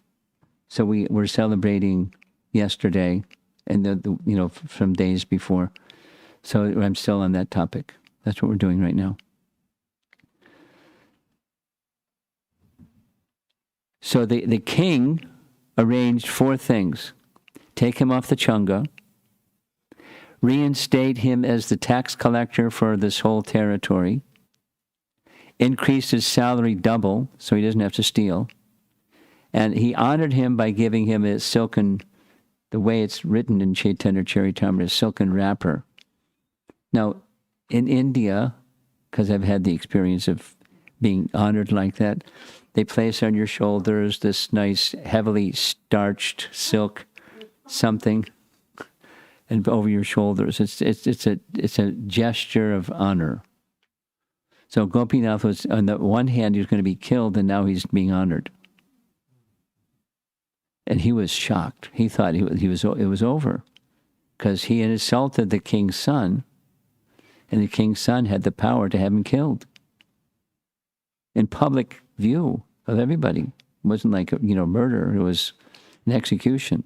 So we're celebrating yesterday and from days before. So I'm still on that topic. That's what we're doing right now. So the king arranged four things. Take him off the chunga, reinstate him as the tax collector for this whole territory, increase his salary double so he doesn't have to steal, and he honored him by giving him a silken, the way it's written in Chaitanya Charitamrita, a silken wrapper. Now, in India, because I've had the experience of being honored like that, they place on your shoulders this nice, heavily starched silk something. and over your shoulders. It's a gesture of honor. So Gopinath was, on the one hand, he was going to be killed, and now he's being honored. And he was shocked. He thought it was over, because he had insulted the king's son, and the king's son had the power to have him killed in public view of everybody. It wasn't like murder. It was an execution.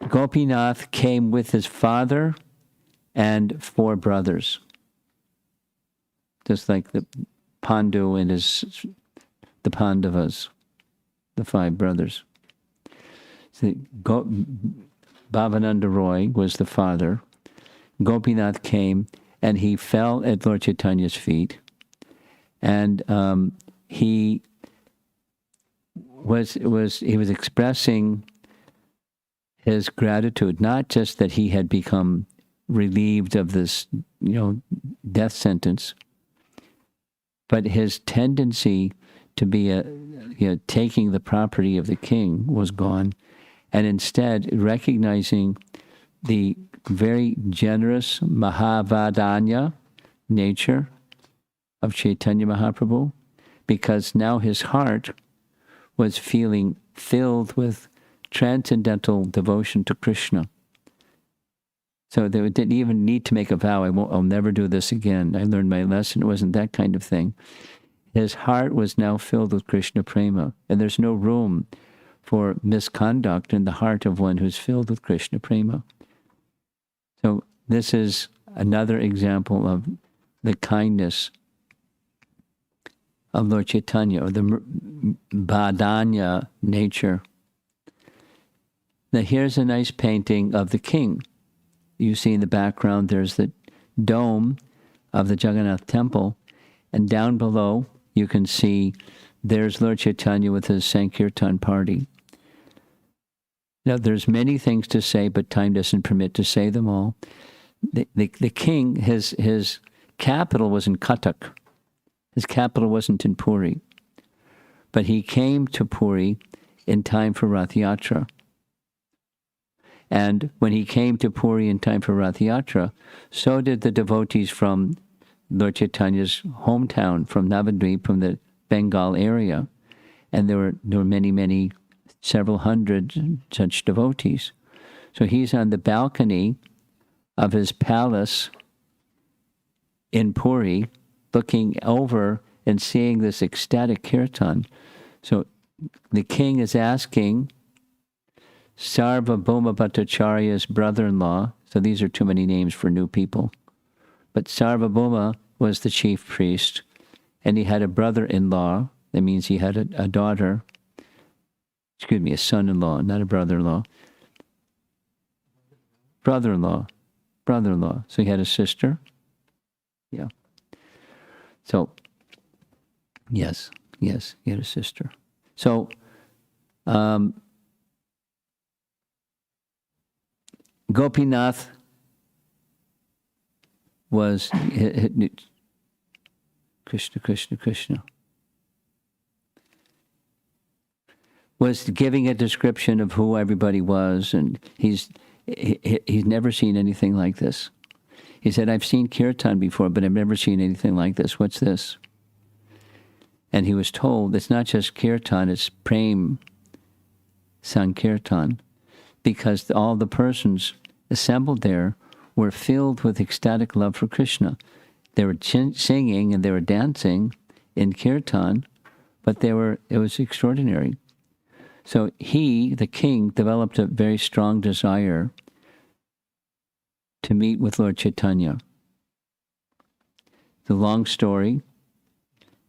Gopinath came with his father and 4 brothers, just like the Pandu and the Pandavas, the 5 brothers. So Bhavananda Roy was the father. Gopinath came, and he fell at Lord Chaitanya's feet, and he was expressing his gratitude, not just that he had become relieved of this, death sentence, but his tendency to be taking the property of the king was gone, and instead recognizing the very generous Maha-Vadanya nature of Chaitanya Mahaprabhu, because now his heart was feeling filled with transcendental devotion to Krishna. So they didn't even need to make a vow, I'll never do this again. I learned my lesson. It wasn't that kind of thing. His heart was now filled with Krishna prema, and there's no room for misconduct in the heart of one who's filled with Krishna prema. So this is another example of the kindness of Lord Chaitanya, or the Vadanya nature. Now here's a nice painting of the king. You see in the background there's the dome of the Jagannath temple, and down below you can see there's Lord Chaitanya with his Sankirtan party. Now there's many things to say, but time doesn't permit to say them all. The king, his capital was in Cuttack. His capital wasn't in Puri. But he came to Puri in time for Rath Yatra. And when he came to Puri in time for Rath Yatra, so did the devotees from Lord Chaitanya's hometown, from Navadvip, from the Bengal area. And there were many, several hundred such devotees. So he's on the balcony of his palace in Puri, looking over and seeing this ecstatic kirtan. So the king is asking Sarvabhauma Bhattacharya's brother-in-law, so these are too many names for new people, but Sarvabhauma was the chief priest, and he had a brother-in-law. That means he had a daughter, a son-in-law, not a brother-in-law. Brother-in-law. So he had a sister. Yeah. So, yes, he had a sister. So, Gopinath was Krishna. Was giving a description of who everybody was, and he's never seen anything like this. He said, I've seen kirtan before, but I've never seen anything like this. What's this? And he was told, it's not just kirtan, it's prem sankirtan, because all the persons assembled there were filled with ecstatic love for Krishna. They were singing and they were dancing in kirtan, but it was extraordinary. So he, the king, developed a very strong desire to meet with Lord Chaitanya. The long story.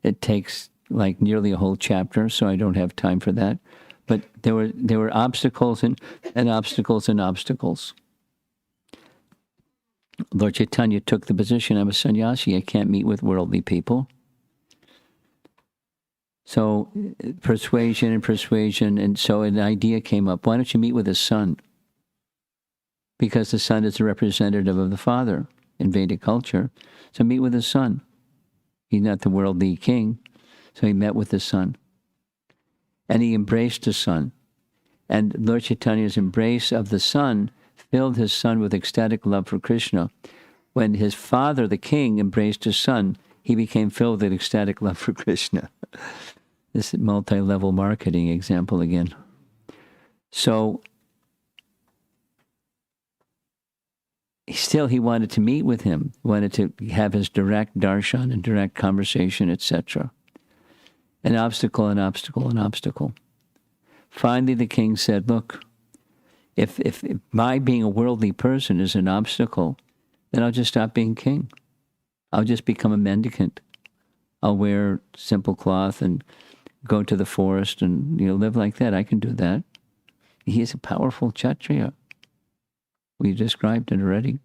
It takes like nearly a whole chapter, so I don't have time for that. But there were obstacles and obstacles and obstacles. Lord Chaitanya took the position, I'm a sannyasi, I can't meet with worldly people. So persuasion, and so an idea came up. Why don't you meet with his son? Because the son is a representative of the father in Vedic culture. So meet with his son. He's not the worldly king, so he met with his son. and he embraced the son. And Lord Chaitanya's embrace of the son filled his son with ecstatic love for Krishna. When his father, the king, embraced his son, he became filled with ecstatic love for Krishna. This is multi-level marketing example again. So still he wanted to meet with him, wanted to have his direct darshan and direct conversation, etc. An obstacle, an obstacle, an obstacle. Finally, the king said, look, if my being a worldly person is an obstacle, then I'll just stop being king. I'll just become a mendicant. I'll wear simple cloth and go to the forest and live like that. I can do that. He is a powerful Kshatriya. We described it already.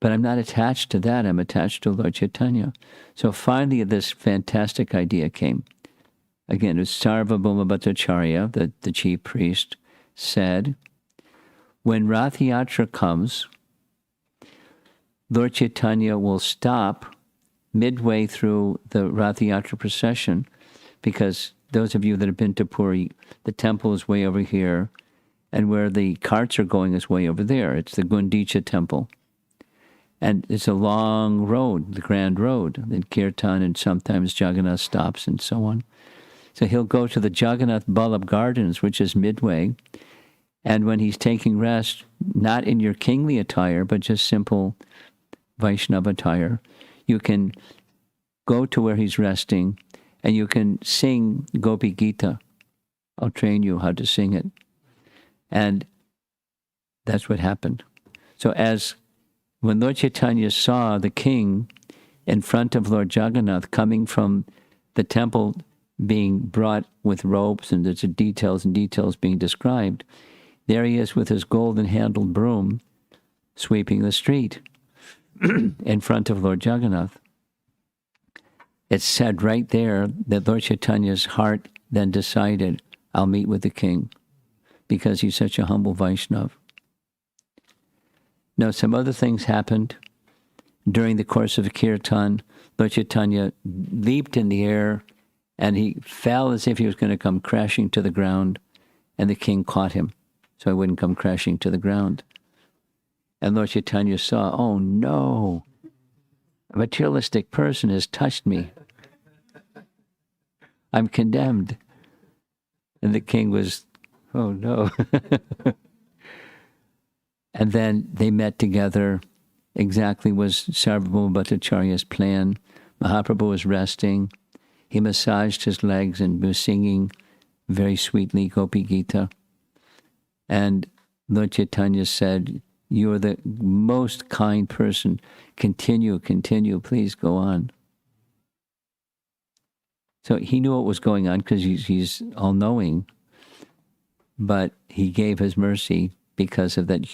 But I'm not attached to that. I'm attached to Lord Chaitanya. So finally this fantastic idea came. Again, it was Sarvabhauma Bhattacharya, the chief priest, said, when Rath Yatra comes, Lord Chaitanya will stop midway through the Rath Yatra procession, because those of you that have been to Puri, the temple is way over here, and where the carts are going is way over there. It's the Gundicha temple. And it's a long road, the grand road, the Kirtan, and sometimes Jagannath stops and so on. So he'll go to the Jagannath Ballabh Gardens, which is midway, and when he's taking rest, not in your kingly attire, but just simple Vaishnava attire, you can go to where he's resting, and you can sing Gopi Gita. I'll train you how to sing it. And that's what happened. So when Lord Chaitanya saw the king in front of Lord Jagannath coming from the temple being brought with ropes, and there's details and details being described, there he is with his golden-handled broom sweeping the street in front of Lord Jagannath. It's said right there that Lord Chaitanya's heart then decided, I'll meet with the king, because he's such a humble Vaishnava. Now, some other things happened during the course of the kirtan. Lord Chaitanya leaped in the air, and he fell as if he was going to come crashing to the ground, and the king caught him so he wouldn't come crashing to the ground. And Lord Chaitanya saw, oh no, a materialistic person has touched me. I'm condemned. And the king was, oh no. And then they met together. Exactly was Sarvabhauma Bhattacharya's plan. Mahaprabhu was resting. He massaged his legs and was singing very sweetly Gopi Gita. And Lord Chaitanya said, you are the most kind person. Continue, please go on. So he knew what was going on because he's all-knowing, but he gave his mercy because of that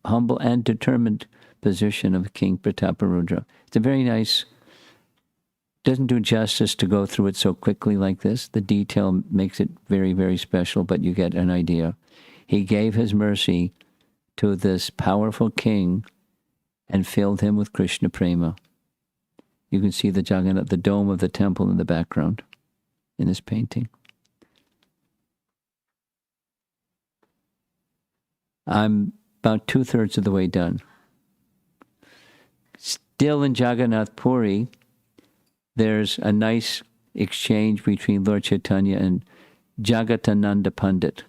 humble and determined position of King Prataparudra. It's a very nice, doesn't do justice to go through it so quickly like this. The detail makes it very, very special, but you get an idea. He gave his mercy to this powerful king and filled him with Krishna prema. You can see the Jagannath, the dome of the temple in the background in this painting. I'm about 2/3 of the way done. Still in Jagannath Puri, there's a nice exchange between Lord Chaitanya and Jagatananda Pandit.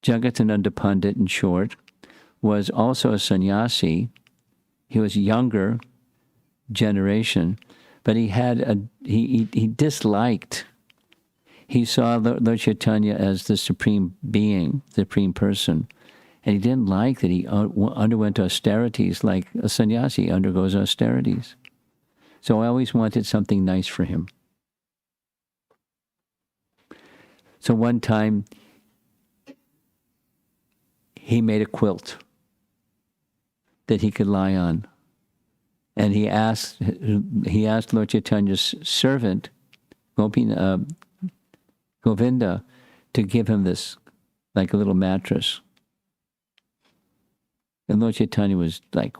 Jagatananda Pandit, in short, was also a sannyasi. He was younger generation, but he had he disliked. He saw Lord Chaitanya as the supreme being, the supreme person, and he didn't like that he underwent austerities like a sannyasi undergoes austerities. So I always wanted something nice for him. So one time, he made a quilt that he could lie on. And he asked Lord Chaitanya's servant, Govinda, to give him this, like a little mattress. And Lord Chaitanya was like,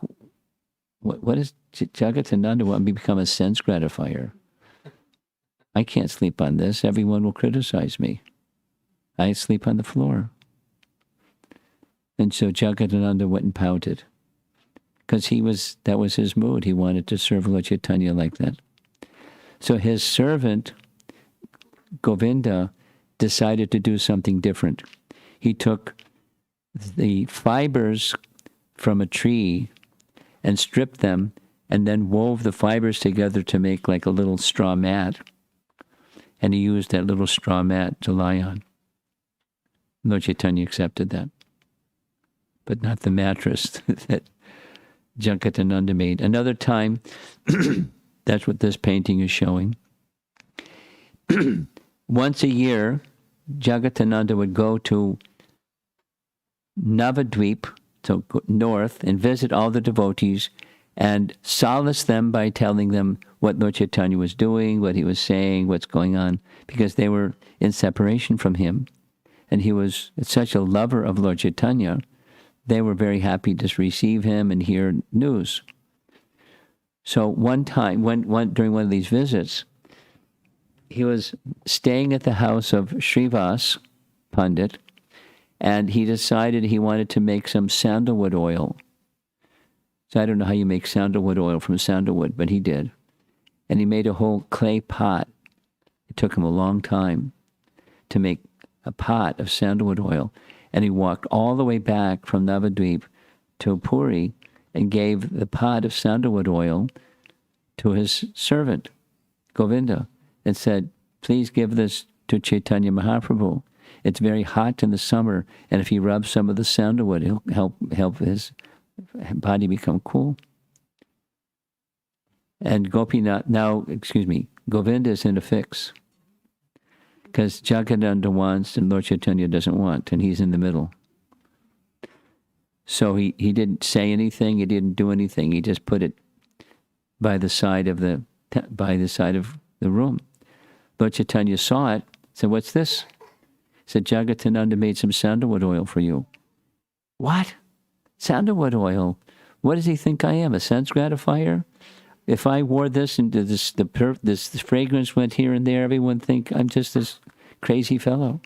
what is Jagatananda want me to become a sense gratifier? I can't sleep on this. Everyone will criticize me. I sleep on the floor. And so Jagadananda went and pouted. Because that was his mood. He wanted to serve Lord Chaitanya like that. So his servant, Govinda, decided to do something different. He took the fibers from a tree and stripped them and then wove the fibers together to make like a little straw mat. And he used that little straw mat to lie on. Lord Chaitanya accepted that. But not the mattress that Jagadananda made. Another time, that's what this painting is showing. Once a year, Jagadananda would go to Navadvip, so north, and visit all the devotees and solace them by telling them what Lord Chaitanya was doing, what he was saying, what's going on, because they were in separation from him. And he was such a lover of Lord Chaitanya, they were very happy to receive him and hear news. So one time, during one of these visits, he was staying at the house of Srivas Pandit, and he decided he wanted to make some sandalwood oil. So I don't know how you make sandalwood oil from sandalwood, but he did. And he made a whole clay pot. It took him a long time to make a pot of sandalwood oil. And he walked all the way back from Navadvip to Puri and gave the pot of sandalwood oil to his servant, Govinda, and said, please give this to Chaitanya Mahaprabhu. It's very hot in the summer, and if he rubs some of the sandalwood, it'll help his body become cool. And Govinda is in a fix. Because Jagadananda wants and Lord Chaitanya doesn't want, and he's in the middle. So he didn't say anything, he didn't do anything, he just put it by the side of the room. Lord Chaitanya saw it, said, what's this? He said, Jagadananda made some sandalwood oil for you. What? Sandalwood oil? What does he think I am, a sense gratifier? If I wore this and this fragrance went here and there, everyone would think I'm just this crazy fellow.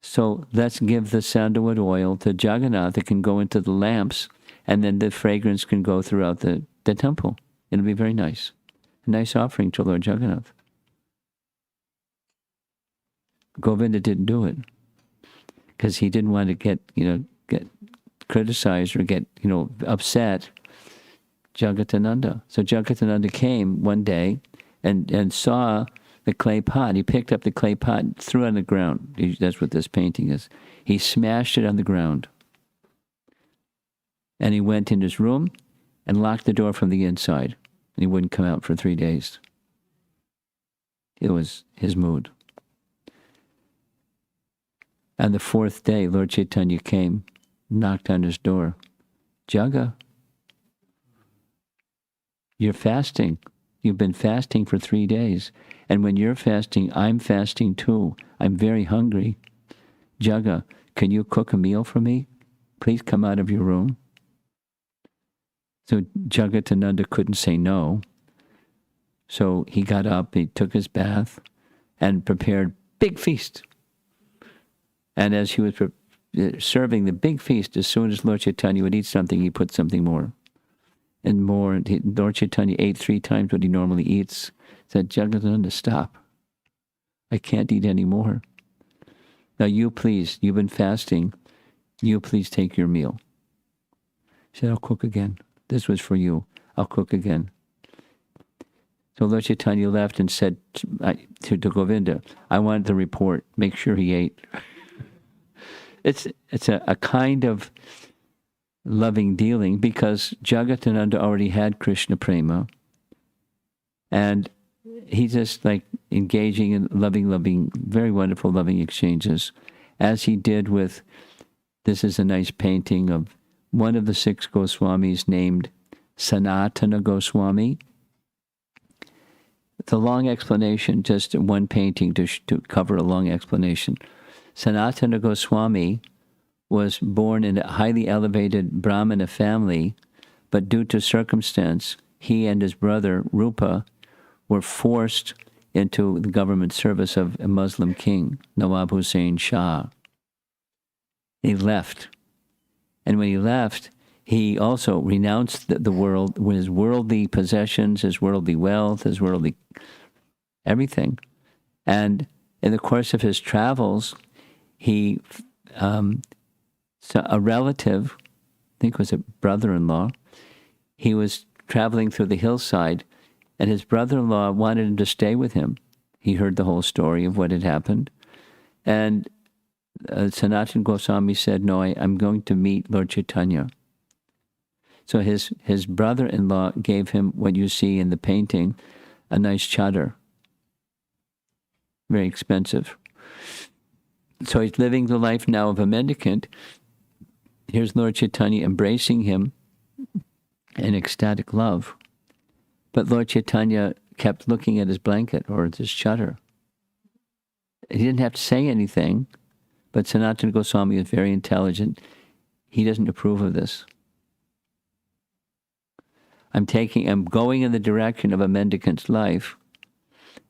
So let's give the sandalwood oil to Jagannath. It can go into the lamps, and then the fragrance can go throughout the temple. It'll be very nice. A nice offering to Lord Jagannath. Govinda didn't do it because he didn't want to get criticized or get upset. Jagadananda. So Jagadananda came one day and saw the clay pot. He picked up the clay pot and threw it on the ground. That's what this painting is. He smashed it on the ground. And he went in his room and locked the door from the inside. And he wouldn't come out for 3 days. It was his mood. On the 4th day, Lord Chaitanya came, knocked on his door. Jaga, you're fasting. You've been fasting for 3 days. And when you're fasting, I'm fasting too. I'm very hungry. Jaga, can you cook a meal for me? Please come out of your room. So Jagadananda couldn't say no. So he got up, he took his bath, and prepared big feast. And as he was serving the big feast, as soon as Lord Chaitanya would eat something, he put something more. And more. Lord Chaitanya ate 3 times what he normally eats. Said, Jagadananda, stop. I can't eat any more. Now you please, you've been fasting. You please take your meal. He said, I'll cook again. This was for you. I'll cook again. So Lord Chaitanya left and said to Govinda, I want the report. Make sure he ate. It's a kind of loving dealing because Jagadananda already had Krishna Prema. And he's just like engaging in loving, very wonderful loving exchanges, as he did with, this is a nice painting of one of the 6 Goswamis named Sanatana Goswami. It's a long explanation, just one painting to cover a long explanation. Sanatana Goswami was born in a highly elevated Brahmana family, but due to circumstance, he and his brother Rupa were forced into the government service of a Muslim king, Nawab Hussein Shah. He left. And when he left, he also renounced the world, his worldly possessions, his worldly wealth, his worldly everything. And in the course of his travels, he, so a relative, I think it was a brother-in-law, he was traveling through the hillside, and his brother-in-law wanted him to stay with him. He heard the whole story of what had happened. And Sanatana Goswami said, no, I'm going to meet Lord Chaitanya. So his brother-in-law gave him what you see in the painting, a nice chadar. Very expensive. So he's living the life now of a mendicant. Here's Lord Chaitanya embracing him in ecstatic love. But Lord Chaitanya kept looking at his blanket or his chadar. He didn't have to say anything, but Sanatana Goswami is very intelligent. He doesn't approve of this. I'm going in the direction of a mendicant's life,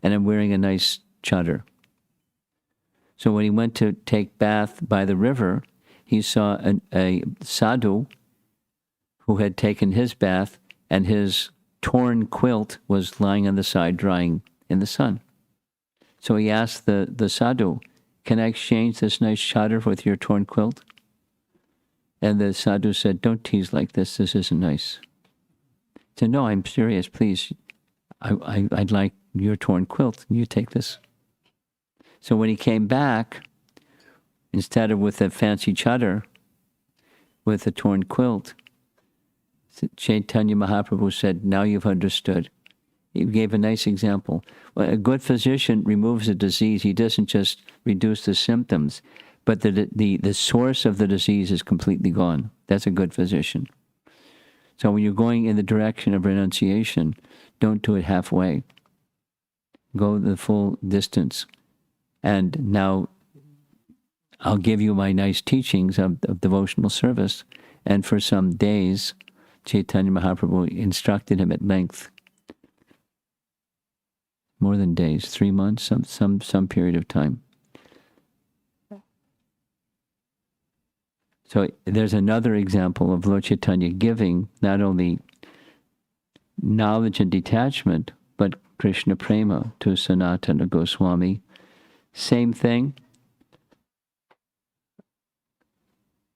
and I'm wearing a nice chadar. So when he went to take bath by the river, he saw a sadhu who had taken his bath, and his torn quilt was lying on the side drying in the sun. So he asked the sadhu, can I exchange this nice chadar with your torn quilt? And the sadhu said, don't tease like this isn't nice. He said, no, I'm serious, please. I'd like your torn quilt. You take this. So when he came back, instead of with a fancy chadar, with a torn quilt, Chaitanya Mahaprabhu said, now you've understood. He gave a nice example. Well, a good physician removes a disease. He doesn't just reduce the symptoms, but the source of the disease is completely gone. That's a good physician. So when you're going in the direction of renunciation, don't do it halfway. Go the full distance. And now I'll give you my nice teachings of devotional service. And for some days, Chaitanya Mahaprabhu instructed him at length. More than days, 3 months, some period of time. So there's another example of Lord Chaitanya giving not only knowledge and detachment, but Krishna Prema to Sanatana Goswami. Same thing.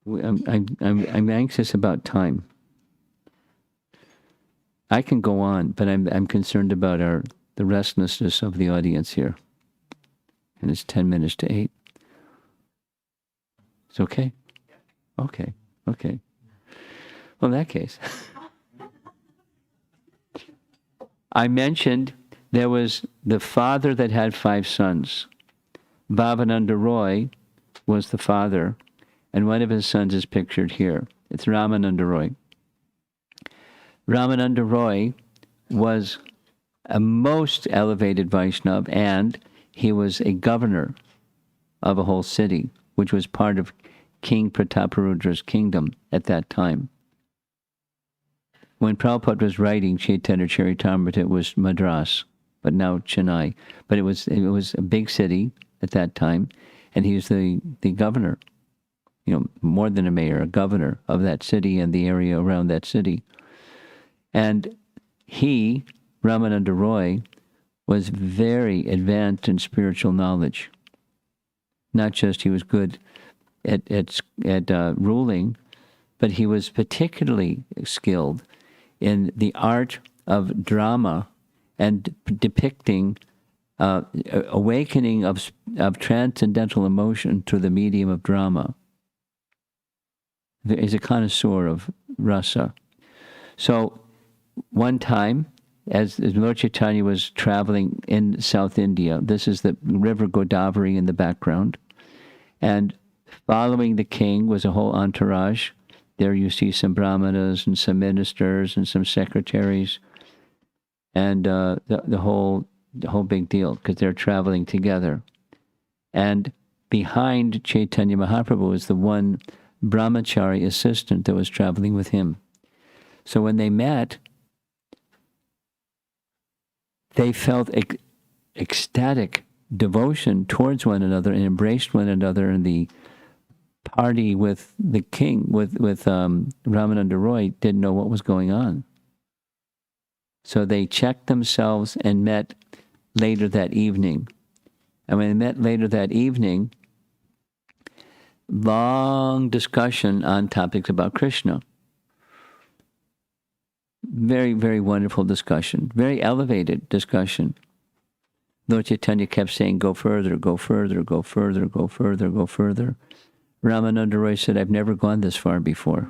I'm anxious about time. I can go on, but I'm concerned about the restlessness of the audience here. And it's 10 minutes to 8. It's okay? Okay. Well, in that case, I mentioned there was the father that had 5 sons. Bhavananda Roy was the father, and one of his sons is pictured here. It's Ramananda Roy. Ramananda Roy was a most elevated Vaishnava, and he was a governor of a whole city, which was part of King Prataparudra's kingdom at that time. When Prabhupada was writing Chaitanya Charitamrita, it was Madras, but now Chennai. But it was a big city at that time, and he was the governor, more than a mayor, a governor of that city and the area around that city. And he, Ramananda Roy, was very advanced in spiritual knowledge. Not just he was good at ruling, but he was particularly skilled in the art of drama and depicting awakening of transcendental emotion through the medium of drama. He's a connoisseur of rasa. So one time, as Lord Chaitanya was traveling in South India, this is the river Godavari in the background, and following the king was a whole entourage. There you see some brahmanas and some ministers and some secretaries, and the whole big deal, because they're traveling together. And behind Chaitanya Mahaprabhu is the one brahmachari assistant that was traveling with him. So when they met, they felt ecstatic devotion towards one another and embraced one another in the party with the king, with Ramananda Roy, didn't know what was going on. So they checked themselves and met later that evening. And when they met later that evening, long discussion on topics about Krishna. Very, very wonderful discussion. Very elevated discussion. Lord Chaitanya kept saying, go further, go further, go further, go further, go further. Ramananda Roy said, I've never gone this far before.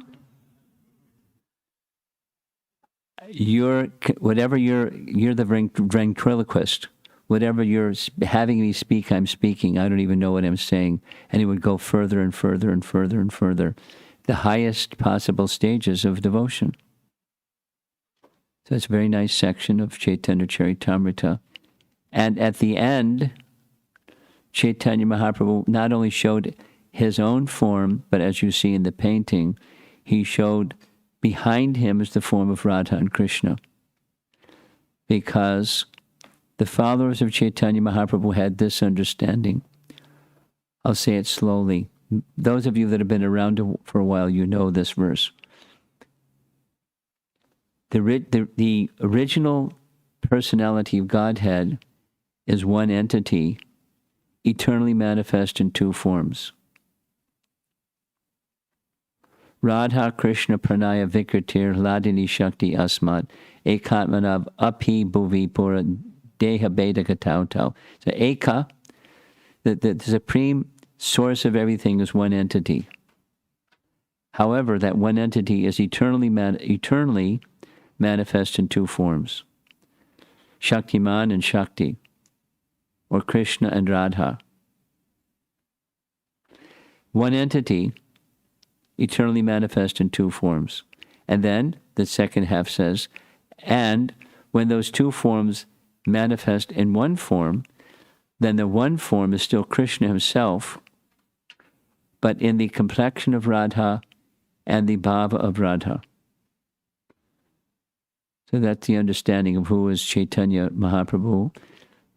You're the ventriloquist. Whatever you're having me speak, I'm speaking. I don't even know what I'm saying. And he would go further and further and further and further. The highest possible stages of devotion. So it's a very nice section of Chaitanya Charitamrita. And at the end, Chaitanya Mahaprabhu not only showed his own form, but as you see in the painting, he showed behind him is the form of Radha and Krishna. Because the followers of Chaitanya Mahaprabhu had this understanding. I'll say it slowly. Those of you that have been around for a while, you know this verse. The original personality of Godhead is one entity, eternally manifest in two forms. Radha Krishna Pranaya Vikritir Hladini Shakti Asmat Ekatmanav Api Bhuvi Pura Deha Bedaka Tau Tau. So Eka, the supreme source of everything, is one entity. However, that one entity is eternally manifest in two forms. Shaktiman and Shakti, or Krishna and Radha. One entity, eternally manifest in two forms. And then the second half says, and when those two forms manifest in one form, then the one form is still Krishna himself, but in the complexion of Radha and the bhava of Radha. So that's the understanding of who is Chaitanya Mahaprabhu,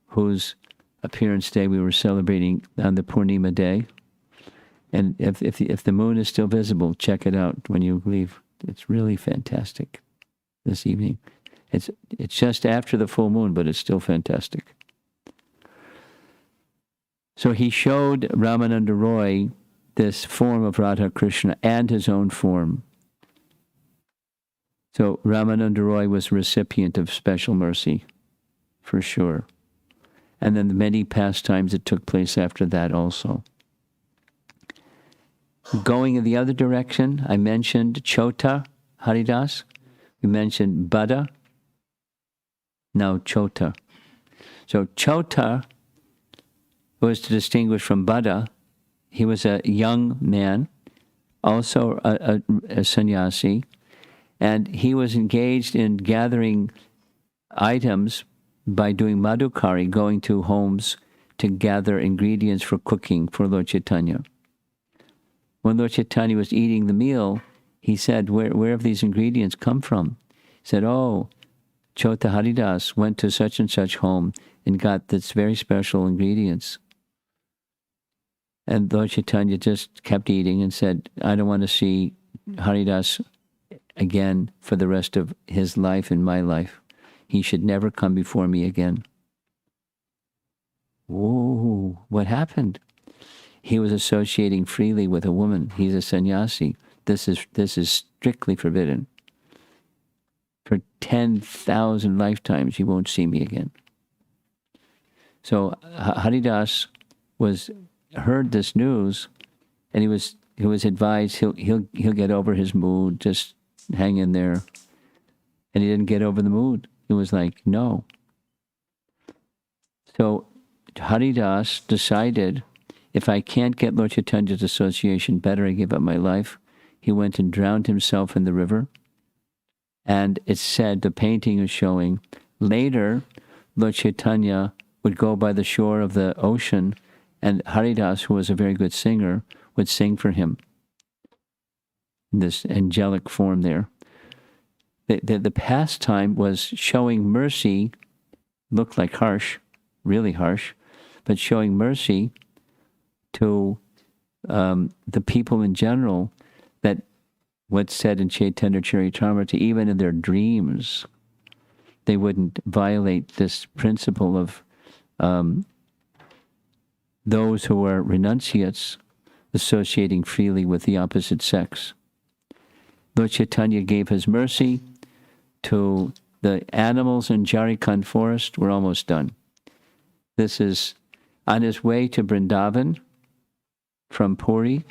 whose appearance day we were celebrating on the Purnima day. And if the moon is still visible, check it out when you leave. It's really fantastic this evening. It's just after the full moon, but it's still fantastic. So he showed Ramananda Roy this form of Radha Krishna and his own form. So Ramananda Roy was a recipient of special mercy, for sure. And then the many pastimes that took place after that also. Going in the other direction, I mentioned Chota Haridas. We mentioned Bada. Now Chota. So Chota was to distinguish from Bada. He was a young man, also a sannyasi, and he was engaged in gathering items by doing madhukari, going to homes to gather ingredients for cooking for Lord Chaitanya. When Lord Chaitanya was eating the meal, he said, where have these ingredients come from? He said, oh, Chota Haridas went to such and such home and got this very special ingredients. And Lord Chaitanya just kept eating and said, I don't want to see Haridas again for the rest of his life and my life. He should never come before me again. Whoa, what happened? He was associating freely with a woman. He's a sannyasi. This is strictly forbidden. For 10,000 lifetimes, you won't see me again. So Haridas heard this news, and he was advised he'll get over his mood. Just hang in there. And he didn't get over the mood. It was like, no. So Haridas decided, if I can't get Lord Chaitanya's association, better I give up my life. He went and drowned himself in the river. And it's said, the painting is showing, later Lord Chaitanya would go by the shore of the ocean, and Haridas, who was a very good singer, would sing for him. This angelic form there. The pastime was showing mercy, looked like harsh, really harsh, but showing mercy to the people in general, that what's said in Chaitanya Charitamrita, even in their dreams, they wouldn't violate this principle of those who are renunciates associating freely with the opposite sex. Lord Chaitanya gave his mercy to the animals in Jharkhand forest. We're almost done. This is on his way to Vrindavan from Puri.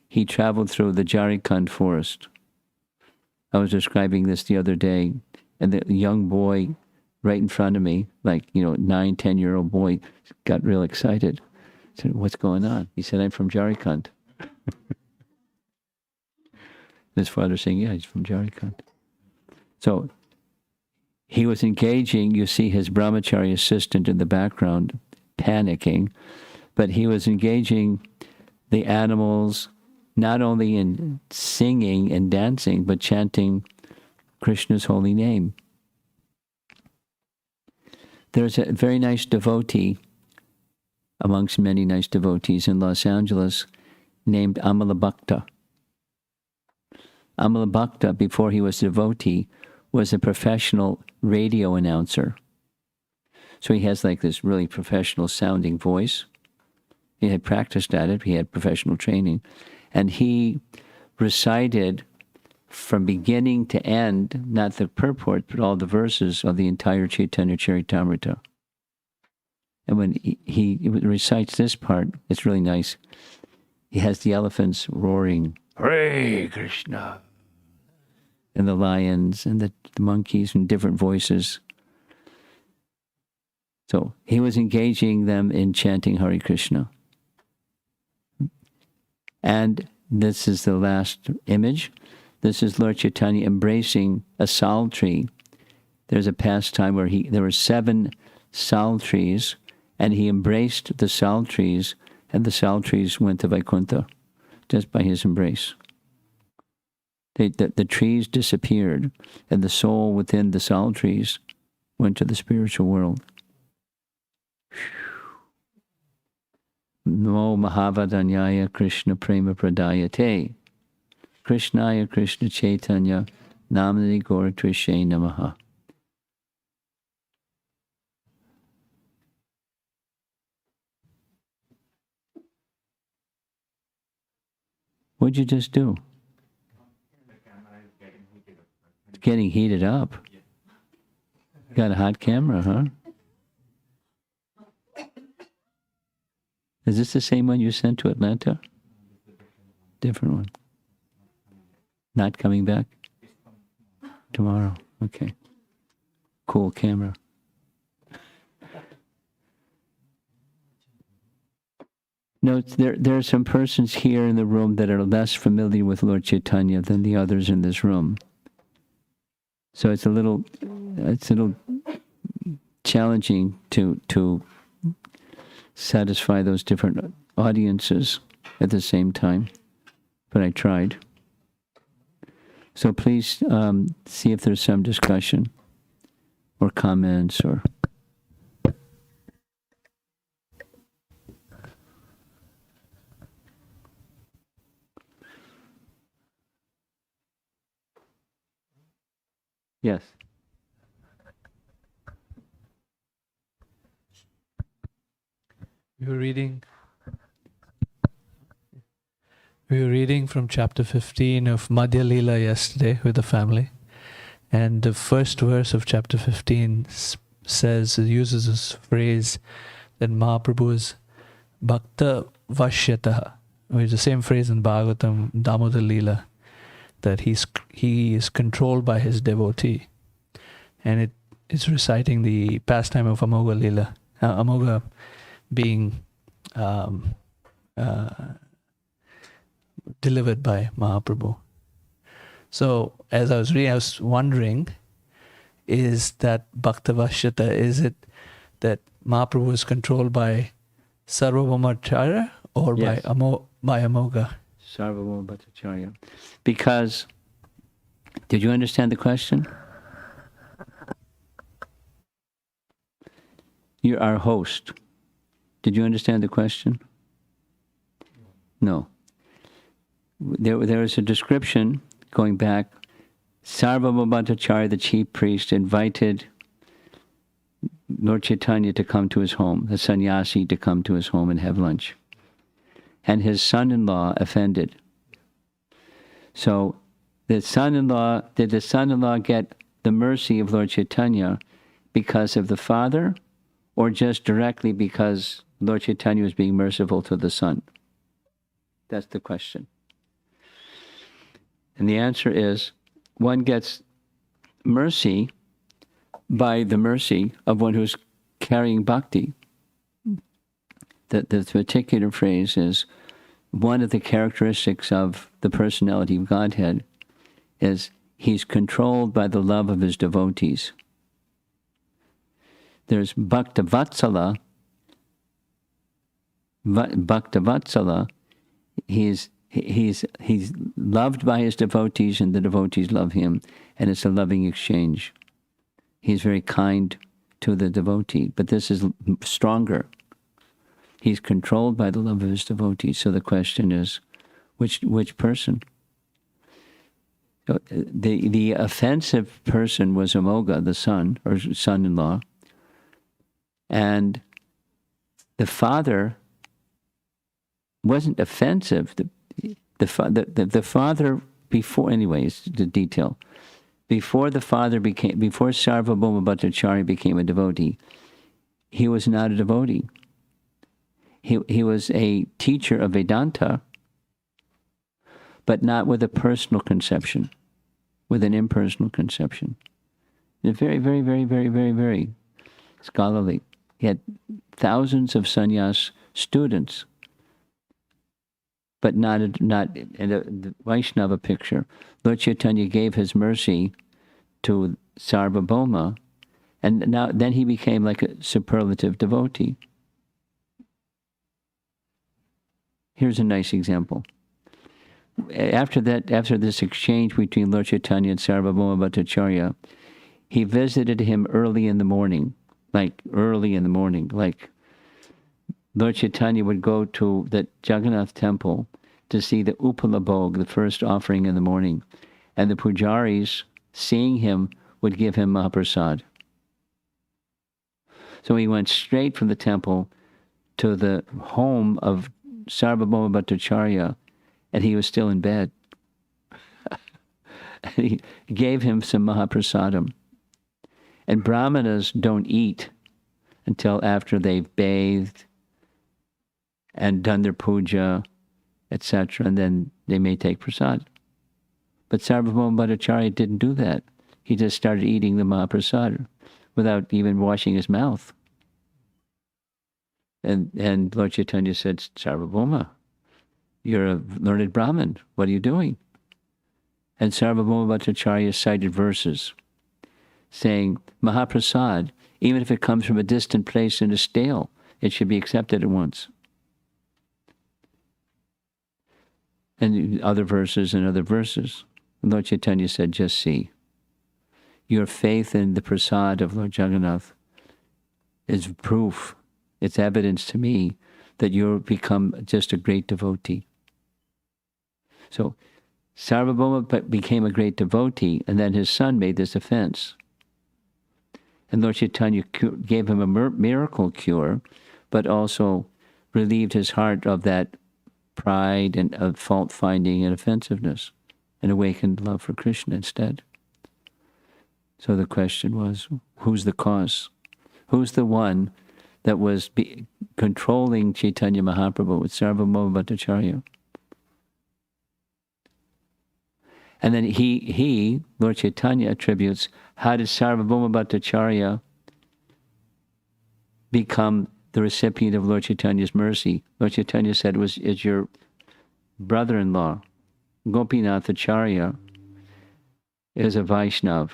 He traveled through the Jharkhand forest. I was describing this the other day, and the young boy right in front of me, 9, 10-year-old boy, got real excited. I said, "What's going on?" He said, "I'm from Jharkhand." His father saying, "Yeah, he's from Jharkhand." So he was engaging, you see his brahmachari assistant in the background panicking, but he was engaging the animals not only in singing and dancing, but chanting Krishna's holy name. There's a very nice devotee, amongst many nice devotees in Los Angeles, named Amala Bhakta. Amala Bhakta, before he was a devotee, was a professional radio announcer. So he has this really professional sounding voice. He had practiced at it. He had professional training. And he recited from beginning to end, not the purport, but all the verses of the entire Chaitanya Charitamrita. And when he recites this part, it's really nice. He has the elephants roaring, "Hare Krishna," and the lions and the monkeys in different voices. So he was engaging them in chanting Hare Krishna. And this is the last image. This is Lord Chaitanya embracing a sal tree. There's a pastime where there were 7 sal trees, and he embraced the sal trees, and the sal trees went to Vaikuntha just by his embrace. The trees disappeared, and the soul within the sal trees went to the spiritual world. Namo Maha-Vadanya Krishna Prema Pradayate Krishnaya Krishna Chaitanya Namani Gaura Trishe Namaha. What'd you just do? It's getting heated up. Got a hot camera, huh? Is this the same one you sent to Atlanta? Different one. Not coming back? Tomorrow. Okay. Cool camera. No, there are some persons here in the room that are less familiar with Lord Chaitanya than the others in this room. So it's a little challenging to satisfy those different audiences at the same time, but I tried. So please see if there's some discussion or comments or... Yes. We were reading from chapter 15 of Madhya Lila yesterday with the family. And the first verse of chapter 15 uses this phrase that Mahaprabhu is Bhakta Vashyataha, which is the same phrase in Bhagavatam, Damodar Lila, that he is controlled by his devotee. And it's reciting the pastime of Amoga Lila, Amoga being delivered by Mahaprabhu. So as I was reading, I was wondering, is that Bhakta Vashyata, is it that Mahaprabhu is controlled by Sarvabhaumacharya or Yes. by Amoga? Sarvabhauma Bhattacharya. Because, did you understand the question? You're our host. Did you understand the question? No. There is a description going back. Sarvabhauma Bhattacharya, the chief priest, invited Lord Chaitanya to come to his home, the sannyasi to come to his home and have lunch. And his son-in-law offended. So did the son-in-law get the mercy of Lord Chaitanya because of the father, or just directly because Lord Chaitanya was being merciful to the son? That's the question. And the answer is, one gets mercy by the mercy of one who's carrying bhakti. The particular phrase is, one of the characteristics of the personality of Godhead is he's controlled by the love of his devotees. There's Bhaktavatsala. Bhaktavatsala, he's loved by his devotees and the devotees love him, and it's a loving exchange. He's very kind to the devotee, but this is stronger. He's controlled by the love of his devotees. So the question is, which person? So the offensive person was Amoga, the son, or son-in-law, and the father wasn't offensive. The father, before, anyways, the detail. Before Sarvabhauma Bhattacharya became a devotee, he was not a devotee. He was a teacher of Vedanta, but not with a personal conception, with an impersonal conception. Very, very, very, very, very, very scholarly. He had thousands of sannyas students, but not in the Vaishnava picture. Lord Chaitanya gave his mercy to Sarvabhauma, and then he became like a superlative devotee. Here's a nice example. After this exchange between Lord Chaitanya and Sarvabhauma Bhattacharya, he visited him early in the morning. Like Lord Chaitanya would go to the Jagannath temple to see the Upalabhog, the first offering in the morning. And the pujaris, seeing him, would give him Mahaprasad. So he went straight from the temple to the home of Sarvabhauma Bhattacharya, and he was still in bed. He gave him some Mahaprasadam. And Brahmanas don't eat until after they've bathed and done their puja, etc., and then they may take prasad. But Sarvabhauma Bhattacharya didn't do that. He just started eating the Mahaprasad without even washing his mouth. And Lord Chaitanya said, Sarvabhauma, you're a learned Brahmin. What are you doing? And Sarvabhauma Bhattacharya cited verses saying, Mahaprasad, even if it comes from a distant place and is stale, it should be accepted at once. And other verses. And Lord Chaitanya said, just see, your faith in the prasad of Lord Jagannath is proof, it's evidence to me that you've become just a great devotee. So Sarvabhauma became a great devotee, and then his son made this offense. And Lord Chaitanya gave him a miracle cure, but also relieved his heart of that pride and of fault-finding and offensiveness, and awakened love for Krishna instead. So the question was, who's the cause? Who's the one that was controlling Chaitanya Mahaprabhu with Sarvabhauma Bhattacharya? And then he, Lord Chaitanya, attributes, how did Sarvabhauma Bhattacharya become the recipient of Lord Chaitanya's mercy? Lord Chaitanya said, is your brother-in-law, Gopinath Acharya, is a Vaishnav.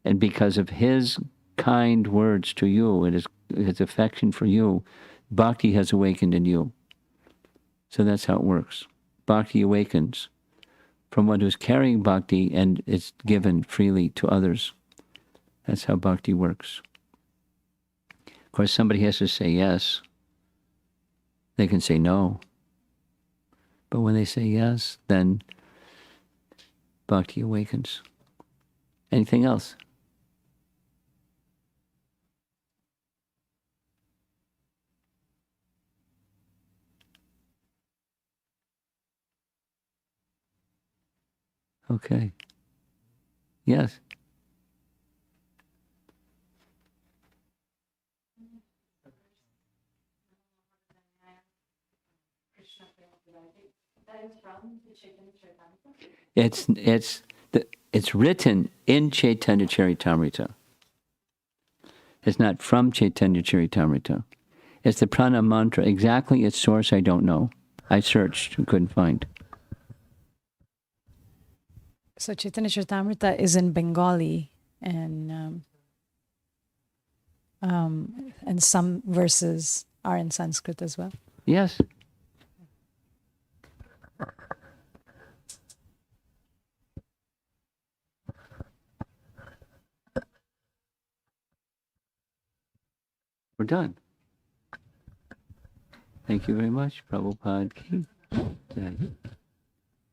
And because of his kind words to you and his affection for you, bhakti has awakened in you. So that's how it works. Bhakti awakens from one who's carrying bhakti, and it's given freely to others. That's how bhakti works. course, somebody has to say yes. They can say no. But when they say yes, then bhakti awakens. Anything else? Okay. Yes. It's written in Chaitanya Charitamrita. It's not from Chaitanya Charitamrita. It's the prana mantra. Exactly its source, I don't know. I searched and couldn't find. So Chaitanya Charitamrita is in Bengali, and some verses are in Sanskrit as well. Yes. We're done. Thank you very much, Prabhupada ki jai.